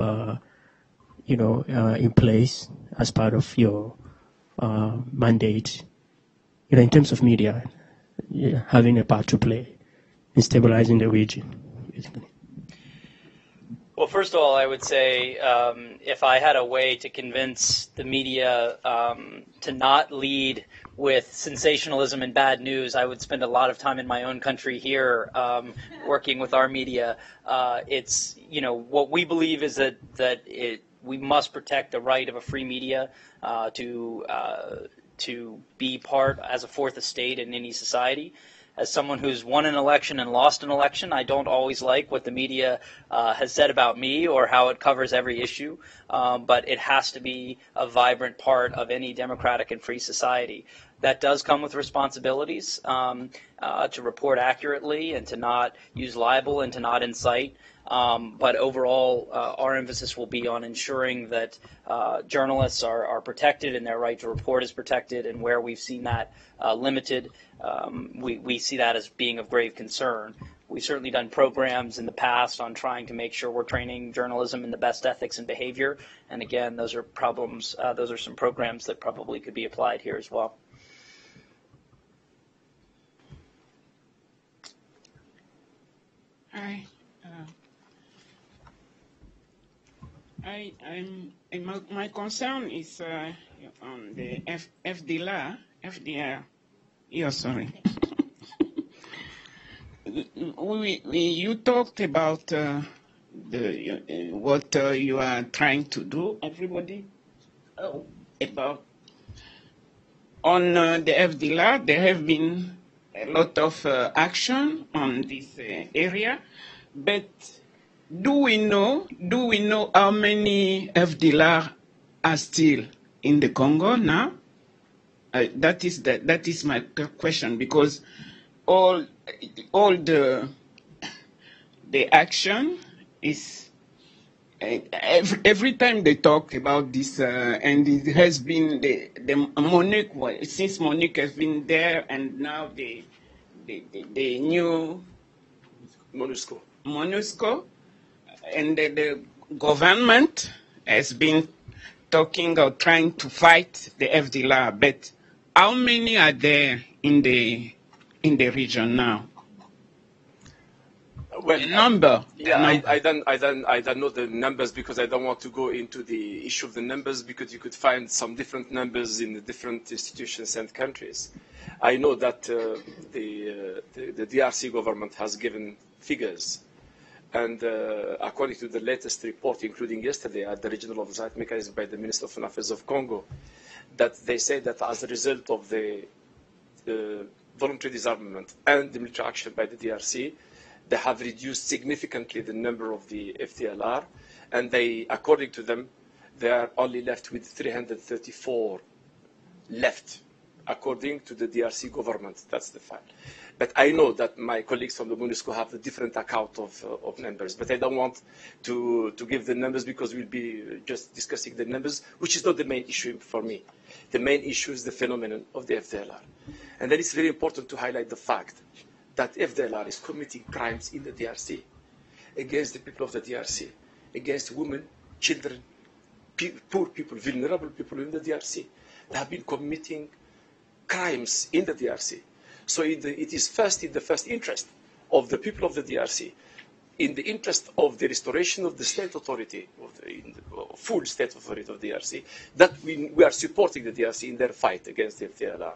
in place as part of your mandate, in terms of media, having a part to play in stabilizing the region, basically? Well, first of all, I would say if I had a way to convince the media to not lead with sensationalism and bad news, I would spend a lot of time in my own country here working with our media. It's, what we believe is that we must protect the right of a free media to be part as a fourth estate in any society. as someone who's won an election and lost an election, I don't always like what the media has said about me or how it covers every issue, but it has to be a vibrant part of any democratic and free society. That does come with responsibilities to report accurately and to not use libel and to not incite. But overall, our emphasis will be on ensuring that journalists are protected and their right to report is protected, and where we've seen that limited, we see that as being of grave concern. We've certainly done programs in the past on trying to make sure we're training journalism in the best ethics and behavior, and again, those are problems, those are some programs that probably could be applied here as well. Hi. My concern is on the FDR. Yeah, sorry. You talked about what you are trying to do, everybody. About on the FDLR, there have been a lot of action on this area, but do we know how many FDLR are still in the Congo now? That is my question, because all the action is every time they talk about this, and it has been the MONUC, since MONUC has been there, and now the new MONUSCO, and the government has been talking or trying to fight the FDLR, but how many are there in the region now? Well, the number. I don't know the numbers, because I don't want to go into the issue of the numbers, because you could find some different numbers in the different institutions and countries. I know that the DRC government has given figures, and according to the latest report, including yesterday at the Regional Oversight Mechanism by the Minister of Foreign Affairs of Congo, that they say that as a result of the voluntary disarmament and the military action by the DRC, they have reduced significantly the number of the FDLR, and they, according to them, they are only left with 334 left, according to the DRC government. That's the fact. But I know that my colleagues from the MONUSCO have a different account of numbers, but I don't want to give the numbers, because we'll be just discussing the numbers, which is not the main issue for me. The main issue is the phenomenon of the FDLR. And then it's very important to highlight the fact that FDLR is committing crimes in the DRC against the people of the DRC, against women, children, poor people, vulnerable people in the DRC. They have been committing crimes in the DRC. So it is first in the first interest of the people of the DRC, in the interest of the restoration of the state authority, of the full state authority of the DRC, that we are supporting the DRC in their fight against the FDLR.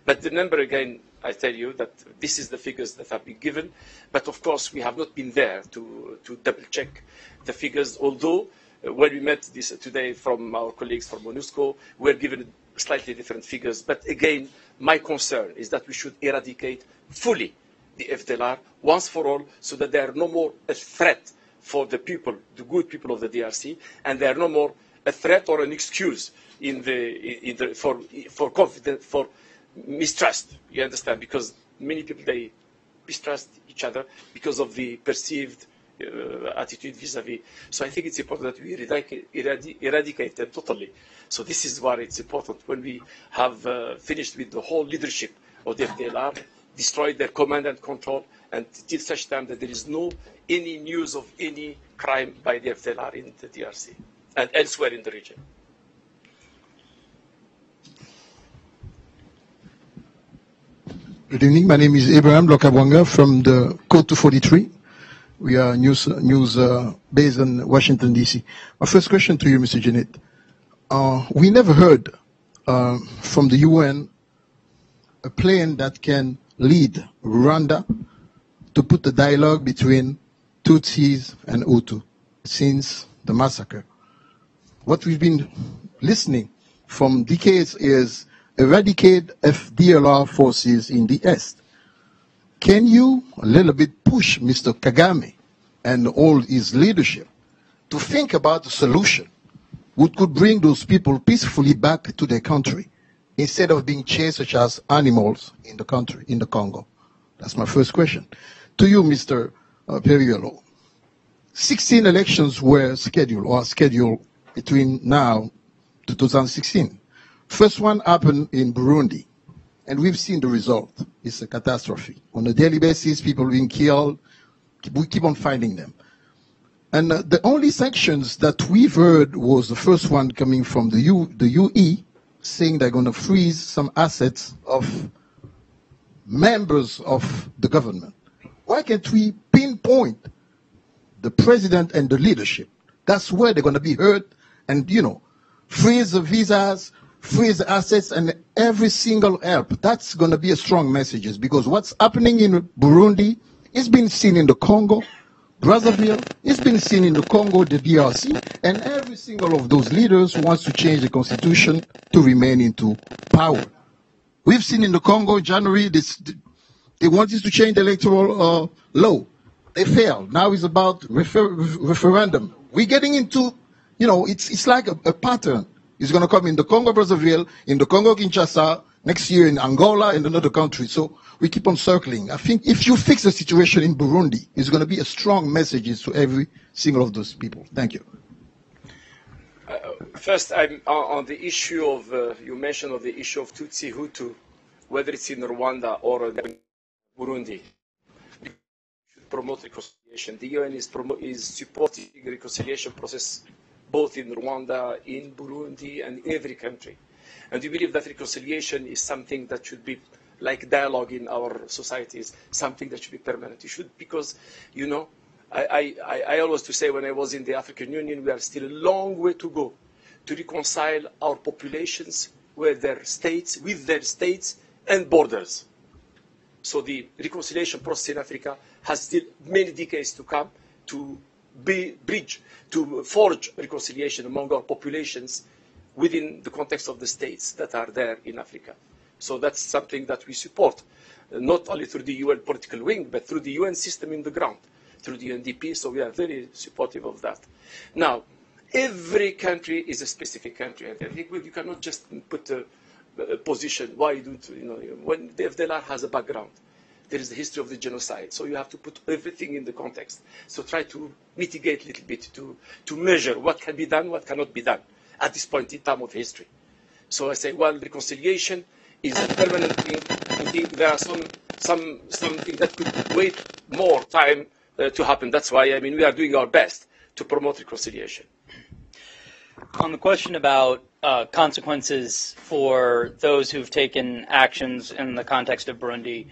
But the number, again, I tell you that this is the figures that have been given. But of course, we have not been there to double check the figures, although when we met this today from our colleagues from MONUSCO, we were given slightly different figures. But again, my concern is that we should eradicate fully the FDLR once for all, so that they are no more a threat for the people, the good people of the DRC, and they are no more a threat or an excuse for confidence, for mistrust. You understand? Because many people, they mistrust each other because of the perceived attitude vis-à-vis. So I think it's important that we eradicate them totally. So this is why it's important, when we have finished with the whole leadership of the FDLR, destroyed their command and control, and till such time that there is any news of any crime by the FDLR in the DRC and elsewhere in the region. Good evening. My name is Abraham Lokabwanga from the Code 243. We are news based in Washington, D.C. My first question to you, Mr. Djeneth. We never heard from the UN a plan that can lead Rwanda to put the dialogue between Tutsis and Hutu since the massacre. What we've been listening from decades is eradicate FDLR forces in the East. can you a little bit push Mr. Kagame and all his leadership to think about a solution which could bring those people peacefully back to their country instead of being chased such as animals in the country, in the Congo? That's my first question. To you, Mr. Periolo, 16 elections were scheduled between now to 2016. First one happened in Burundi, and we've seen the result. It's a catastrophe. On a daily basis, people being killed, we keep on finding them. And the only sanctions that we've heard was the first one coming from the UE, saying they're going to freeze some assets of members of the government. Why can't we pinpoint the president and the leadership? That's where they're going to be hurt, and, you know, freeze the visas, freeze the assets, and every single help. That's going to be a strong message, because what's happening in Burundi is being seen in the Congo, Brazzaville, it's been seen in the Congo, the DRC, and every single of those leaders wants to change the constitution to remain into power. We've seen in the Congo, January, they wanted to change the electoral law. They failed. Now it's about referendum. We're getting into, you know, it's like a pattern. It's going to come in the Congo, Brazzaville, in the Congo, Kinshasa, next year in Angola, and another country. So we keep on circling. I think if you fix the situation in Burundi, it's going to be a strong message to every single of those people. Thank you. First, I'm on the issue of, you mentioned of the issue of Tutsi Hutu, whether it's in Rwanda or Burundi. We should promote reconciliation. The UN is supporting the reconciliation process both in Rwanda, in Burundi, and in every country. And we believe that reconciliation is something that should be like dialogue in our societies, something that should be permanent. You should, because, you know, I always to say when I was in the African Union, we are still a long way to go to reconcile our populations with their states and borders. So the reconciliation process in Africa has still many decades to come to bridge, to forge reconciliation among our populations within the context of the states that are there in Africa. So that's something that we support, not only through the UN political wing, but through the UN system in the ground, through the UNDP, so we are very supportive of that. Now, every country is a specific country. I think you cannot just put a position, why don't, you know, when the FDLR has a background, there is the history of the genocide, so you have to put everything in the context. So try to mitigate a little bit, to measure what can be done, what cannot be done at this point in time of history. So I say, well, reconciliation is a permanent thing. I think there are something that could wait more time to happen. That's why, I mean, we are doing our best to promote reconciliation. On the question about consequences for those who've taken actions in the context of Burundi,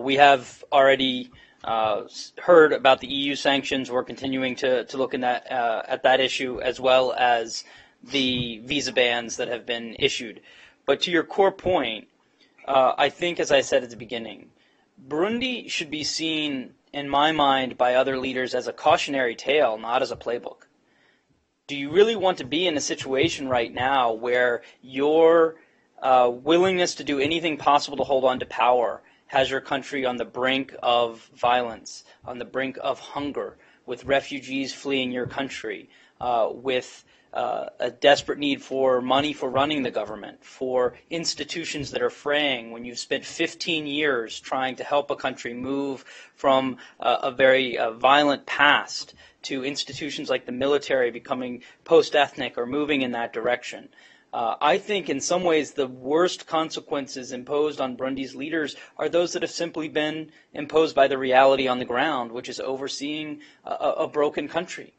we have already heard about the EU sanctions. We're continuing to look in that, at that issue, as well as the visa bans that have been issued. But to your core point, I think, as I said at the beginning, Burundi should be seen, in my mind, by other leaders as a cautionary tale, not as a playbook. Do you really want to be in a situation right now where your willingness to do anything possible to hold on to power has your country on the brink of violence, on the brink of hunger, with refugees fleeing your country, with a desperate need for money for running the government, for institutions that are fraying, when you've spent 15 years trying to help a country move from a very violent past to institutions like the military becoming post-ethnic or moving in that direction? I think in some ways the worst consequences imposed on Burundi's leaders are those that have simply been imposed by the reality on the ground, which is overseeing a broken country.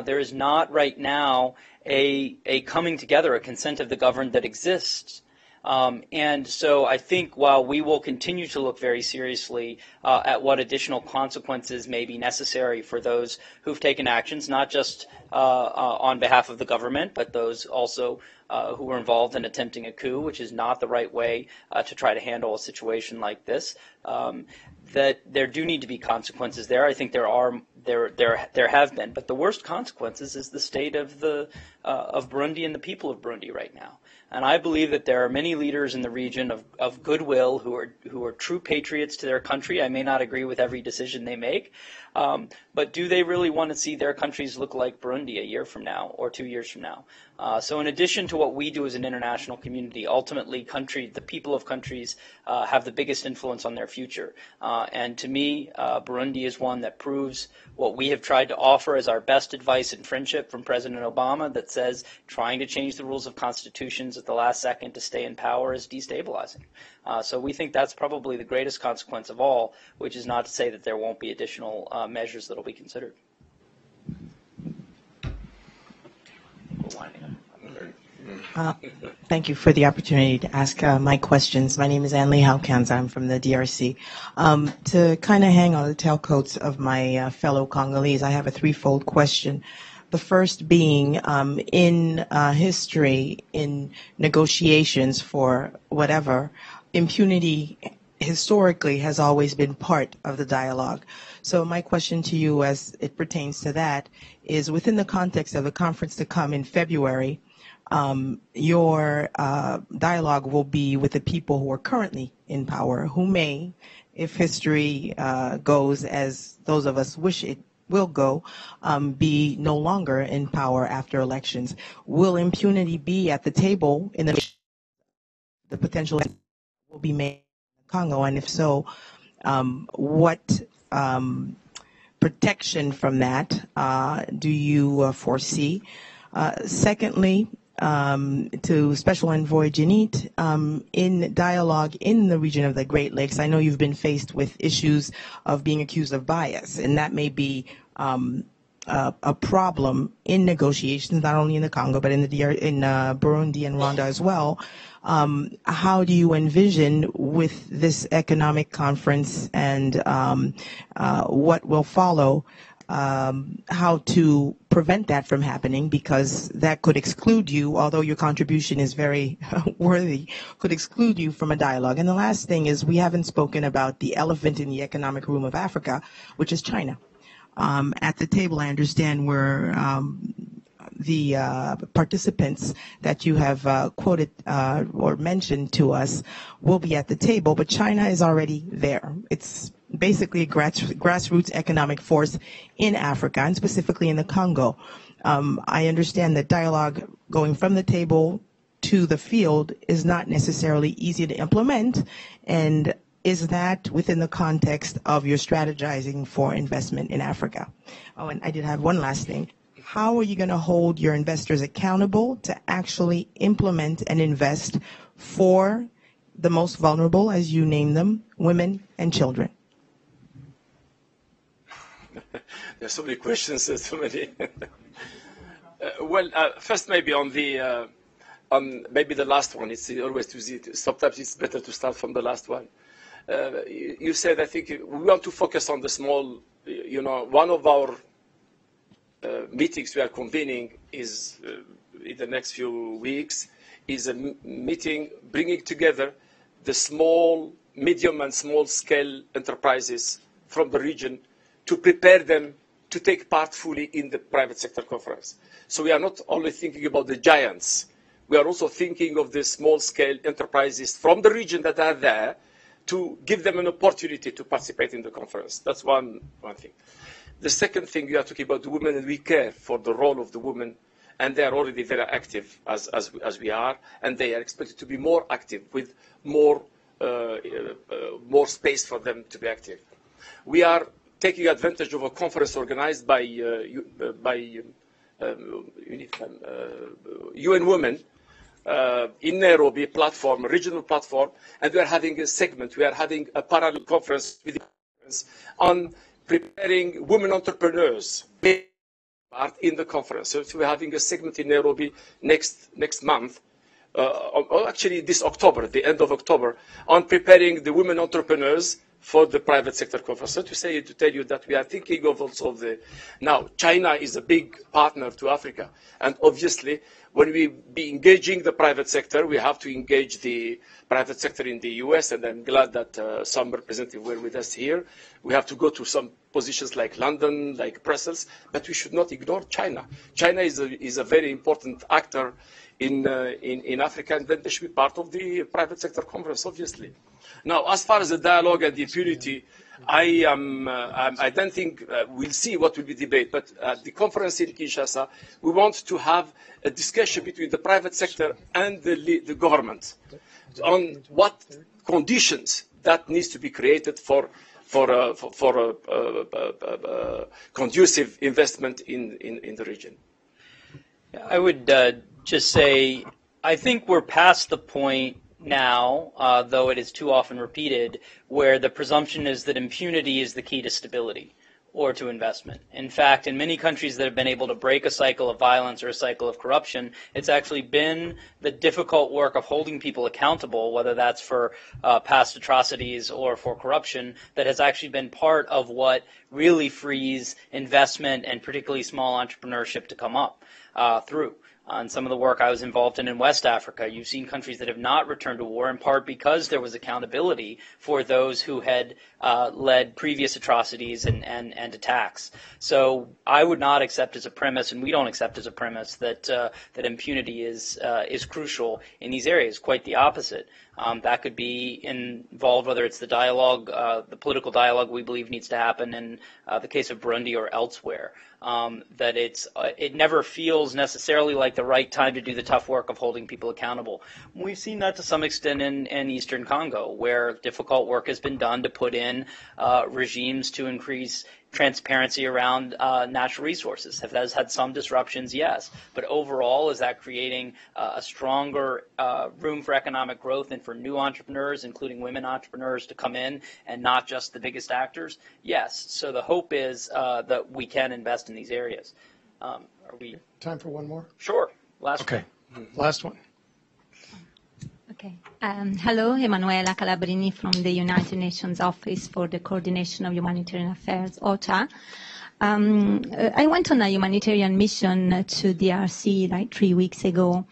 There is not right now a coming together, a consent of the governed that exists. And so I think while we will continue to look very seriously at what additional consequences may be necessary for those who've taken actions, not just on behalf of the government, but those also who were involved in attempting a coup, which is not the right way to try to handle a situation like this, that there do need to be consequences there. I think there have been, but the worst consequences is the state of Burundi and the people of Burundi right now. And I believe that there are many leaders in the region of goodwill who are true patriots to their country. I may not agree with every decision they make, but do they really want to see their countries look like Burundi a year from now or 2 years from now? So in addition to what we do as an international community, ultimately the people of countries have the biggest influence on their future. And to me, Burundi is one that proves what we have tried to offer as our best advice and friendship from President Obama, that says trying to change the rules of constitutions at the last second to stay in power is destabilizing. So we think that's probably the greatest consequence of all, which is not to say that there won't be additional measures that will be considered. Thank you for the opportunity to ask my questions. My name is Anne Lee Halkans. I'm from the DRC. To kind of hang on the tailcoats of my fellow Congolese, I have a threefold question. The first being, in history, in negotiations for whatever, impunity historically has always been part of the dialogue. So my question to you as it pertains to that is, within the context of the conference to come in February, your dialogue will be with the people who are currently in power, who may, if history goes as those of us wish it will go, be no longer in power after elections. Will impunity be at the table in the potential will be made in Congo? And if so, what protection from that do you foresee? Secondly, to Special Envoy Janet, in dialogue in the region of the Great Lakes, I know you've been faced with issues of being accused of bias, and that may be a problem in negotiations, not only in the Congo, but in Burundi and Rwanda as well. How do you envision, with this economic conference and what will follow, how to prevent that from happening, because that could exclude you, although your contribution is very worthy, could exclude you from a dialogue. And the last thing is, we haven't spoken about the elephant in the economic room of Africa, which is China. At the table, I understand where the participants that you have quoted or mentioned to us will be at the table, but China is already there. It's basically a grassroots economic force in Africa, and specifically in the Congo. I understand that dialogue going from the table to the field is not necessarily easy to implement, and is that within the context of your strategizing for investment in Africa? Oh, and I did have one last thing. How are you going to hold your investors accountable to actually implement and invest for the most vulnerable, as you name them, women and children? There's so many questions, so many. First maybe on maybe the last one. It's always too easy. Sometimes it's better to start from the last one. You said, I think we want to focus on the small, one of our meetings we are convening is in the next few weeks is a meeting bringing together the small, medium and small scale enterprises from the region to prepare them to take part fully in the private sector conference. So we are not only thinking about the giants, we are also thinking of the small scale enterprises from the region that are there, to give them an opportunity to participate in the conference. That's one thing. The second thing, you are talking about the women, and we care for the role of the women, and they are already very active as we are, and they are expected to be more active with more space for them to be active. We are taking advantage of a conference organized by UN Women in Nairobi, platform, a regional platform, and we are having a segment. We are having a parallel conference with the conference on preparing women entrepreneurs in the conference. So we're having a segment in Nairobi next month, actually this October, the end of October, on preparing the women entrepreneurs for the private sector conference. So to tell you that we are thinking of also now China is a big partner to Africa, and obviously when we be engaging the private sector, we have to engage the private sector in the US, and I'm glad that some representatives were with us here. We have to go to some positions like London, like Brussels, but we should not ignore China. China is a very important actor in Africa, and then they should be part of the private sector conference, obviously. Now, as far as the dialogue and the impunity, I don't think we'll see what will be debate, but at the conference in Kinshasa, we want to have a discussion between the private sector and the government on what conditions that needs to be created for conducive investment in the region. I would just say, I think we're past the point now, though it is too often repeated, where the presumption is that impunity is the key to stability or to investment. In fact, in many countries that have been able to break a cycle of violence or a cycle of corruption, it's actually been the difficult work of holding people accountable, whether that's for past atrocities or for corruption, that has actually been part of what really frees investment and particularly small entrepreneurship to come up through. On some of the work I was involved in West Africa, you've seen countries that have not returned to war, in part because there was accountability for those who had led previous atrocities and attacks. So I would not accept as a premise, and we don't accept as a premise, that that impunity is crucial in these areas. Quite the opposite. That could be involved, whether it's the dialogue, the political dialogue we believe needs to happen in the case of Burundi or elsewhere. That it never feels necessarily like the right time to do the tough work of holding people accountable. We've seen that to some extent in Eastern Congo, where difficult work has been done to put in regimes to increase transparency around natural resources. Have that had some disruptions? Yes. But overall, is that creating a stronger room for economic growth and for new entrepreneurs, including women entrepreneurs, to come in and not just the biggest actors? Yes. So the hope is that we can invest in these areas. Are we... Time for one more? Sure. Last one. Last one. Okay. Hello, Emanuela Calabrini from the United Nations Office for the Coordination of Humanitarian Affairs, OCHA. I went on a humanitarian mission to DRC like 3 weeks ago,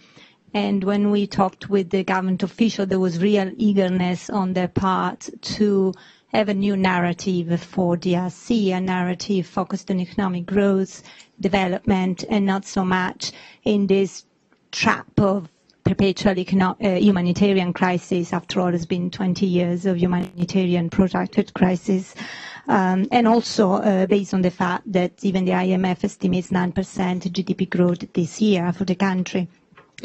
and when we talked with the government official, there was real eagerness on their part to have a new narrative for DRC, a narrative focused on economic growth, development, and not so much in this trap of perpetual humanitarian crisis. After all, it's been 20 years of humanitarian protracted crisis. And also based on the fact that even the IMF estimates 9% GDP growth this year for the country.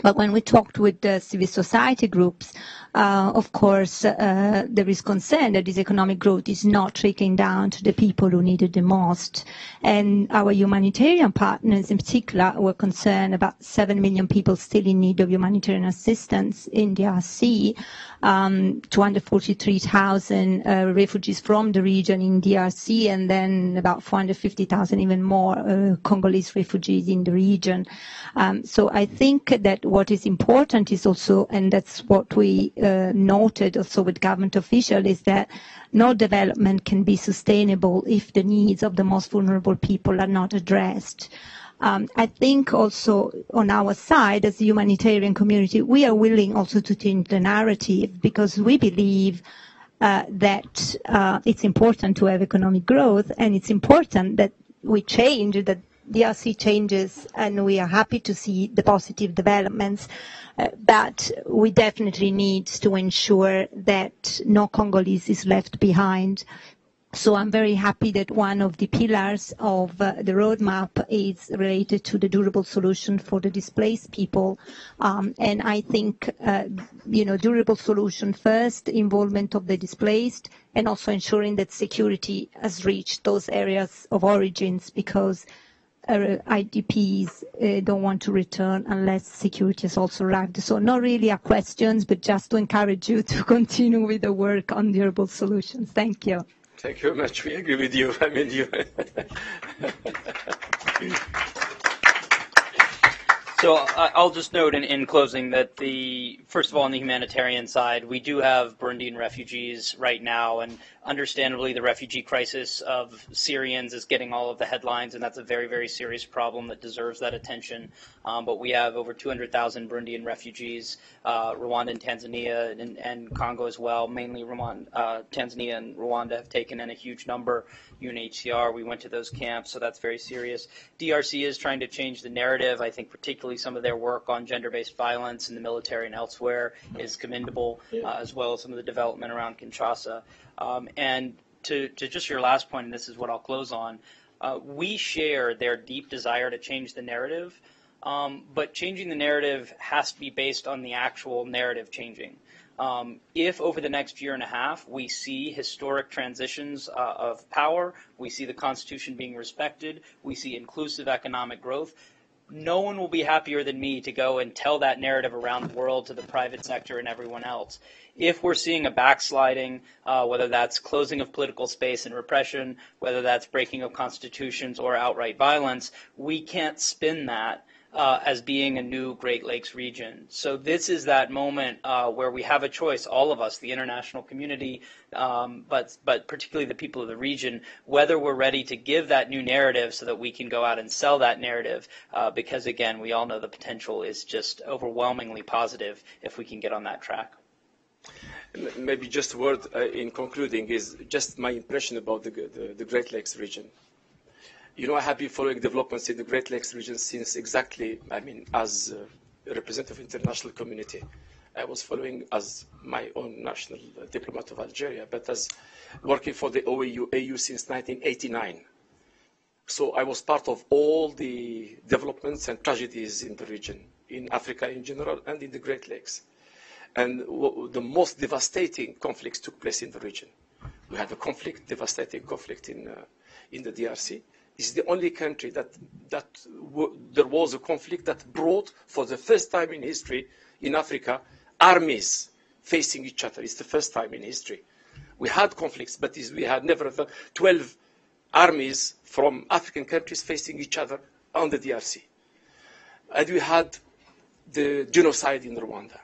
But when we talked with the civil society groups, of course, there is concern that this economic growth is not trickling down to the people who need it the most. And our humanitarian partners in particular were concerned about 7 million people still in need of humanitarian assistance in DRC, 243,000 refugees from the region in DRC, and then about 450,000 even more Congolese refugees in the region. So I think that what is important is also, and that's what we noted also with government officials, is that no development can be sustainable if the needs of the most vulnerable people are not addressed. I think also on our side, as a humanitarian community, we are willing also to change the narrative, because we believe that it's important to have economic growth, and it's important that we change, that DRC changes, and we are happy to see the positive developments, but we definitely need to ensure that no Congolese is left behind. So I'm very happy that one of the pillars of the roadmap is related to the durable solution for the displaced people. And I think, durable solution first, involvement of the displaced, and also ensuring that security has reached those areas of origins, because IDPs don't want to return unless security has also arrived. So not really a questions, but just to encourage you to continue with the work on durable solutions. Thank you. Thank you very much. We agree with you. I mean, you. So I'll just note in closing that First of all, on the humanitarian side, we do have Burundian refugees right now, and understandably, the refugee crisis of Syrians is getting all of the headlines, and that's a very, very serious problem that deserves that attention. But we have over 200,000 Burundian refugees, Rwanda and Tanzania, and Congo as well. Mainly Tanzania and Rwanda have taken in a huge number. UNHCR, we went to those camps, so that's very serious. DRC is trying to change the narrative. I think particularly some of their work on gender-based violence in the military and elsewhere is commendable, as well as some of the development around Kinshasa. And to just your last point, and this is what I'll close on, we share their deep desire to change the narrative, but changing the narrative has to be based on the actual narrative changing. If over the next year and a half we see historic transitions of power, we see the Constitution being respected, we see inclusive economic growth, no one will be happier than me to go and tell that narrative around the world to the private sector and everyone else. If we're seeing a backsliding, whether that's closing of political space and repression, whether that's breaking of constitutions or outright violence, we can't spin that as being a new Great Lakes region. So this is that moment where we have a choice, all of us, the international community, but particularly the people of the region, whether we're ready to give that new narrative so that we can go out and sell that narrative, because again, we all know the potential is just overwhelmingly positive if we can get on that track. Maybe just a word in concluding is just my impression about the Great Lakes region. You know, I have been following developments in the Great Lakes region since exactly, as a representative of the international community. I was following as my own national diplomat of Algeria, but as working for the AU since 1989. So I was part of all the developments and tragedies in the region, in Africa in general and in the Great Lakes. And the most devastating conflicts took place in the region. We had a conflict, devastating conflict in the DRC. It's the only country that there was a conflict that brought, for the first time in history in Africa, armies facing each other. It's the first time in history. We had conflicts, but we had never 12 armies from African countries facing each other on the DRC. And we had the genocide in Rwanda.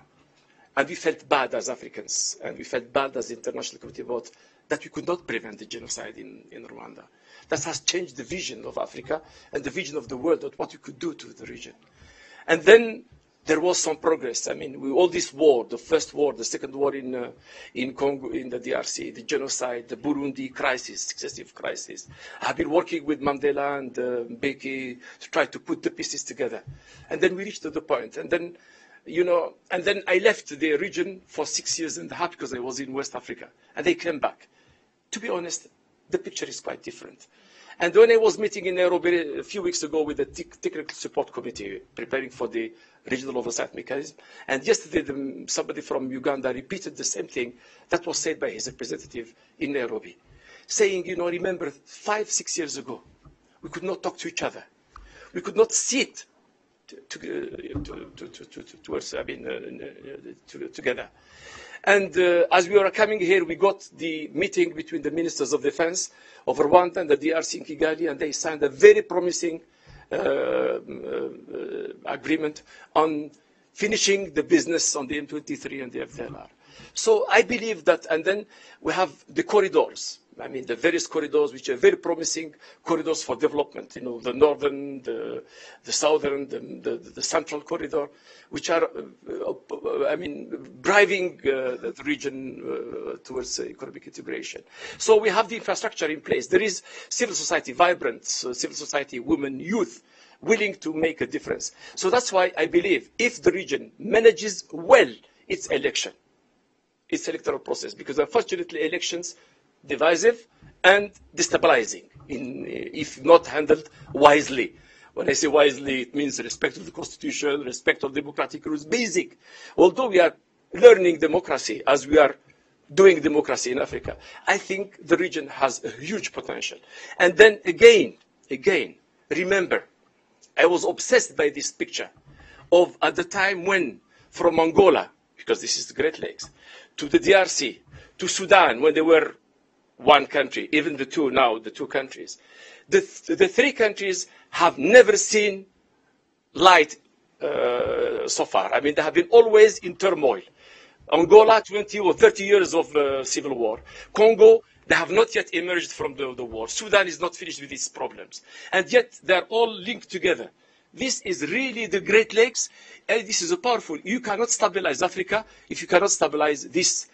And we felt bad as Africans, and we felt bad as the international community about that we could not prevent the genocide in Rwanda. That has changed the vision of Africa and the vision of the world of what we could do to the region. And then there was some progress. I mean, all this war, the first war, the second war in Congo, in the DRC, the genocide, the Burundi crisis, successive crises. I've been working with Mandela and Mbeki to try to put the pieces together. And then we reached to the point. And then, you know, and then I left the region for 6 years and a half because I was in West Africa. And they came back. To be honest, the picture is quite different. And when I was meeting in Nairobi a few weeks ago with the Technical Support Committee, preparing for the Regional Oversight Mechanism, and yesterday somebody from Uganda repeated the same thing that was said by his representative in Nairobi, saying, you know, remember 5-6 years ago, we could not talk to each other. We could not sit together. And as we were coming here, we got the meeting between the ministers of defense of Rwanda and the DRC in Kigali, and they signed a very promising agreement on finishing the business on the M23 and the FDLR. So I believe that, and then we have the corridors. I mean, the various corridors, which are very promising corridors for development, you know, the northern, the southern, the central corridor, which are, driving the region towards economic integration. So we have the infrastructure in place. There is civil society, vibrant civil society, women, youth, willing to make a difference. So that's why I believe if the region manages well its electoral process, because unfortunately elections divisive and destabilizing if not handled wisely. When I say wisely, it means respect of the Constitution, respect of democratic rules, basic. Although we are learning democracy as we are doing democracy in Africa, I think the region has a huge potential. And then again, remember, I was obsessed by this picture of at the time when from Angola, because this is the Great Lakes, to the DRC, to Sudan, when they were one country, even the two countries. The three countries have never seen light so far. I mean, they have been always in turmoil. Angola, 20 or 30 years of civil war. Congo, they have not yet emerged from the war. Sudan is not finished with these problems. And yet, they're all linked together. This is really the Great Lakes, and this is powerful. You cannot stabilize Africa if you cannot stabilize this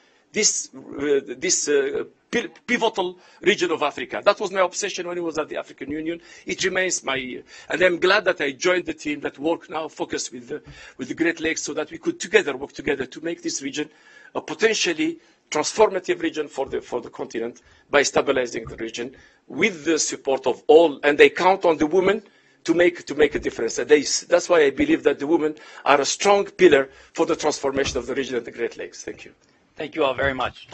pivotal region of Africa. That was my obsession when I was at the African Union. It remains my, and I'm glad that I joined the team that work now focused with the Great Lakes so that we could work together to make this region a potentially transformative region for the continent by stabilizing the region with the support of all, and they count on the women to make a difference. And that's why I believe that the women are a strong pillar for the transformation of the region of the Great Lakes. Thank you. Thank you all very much.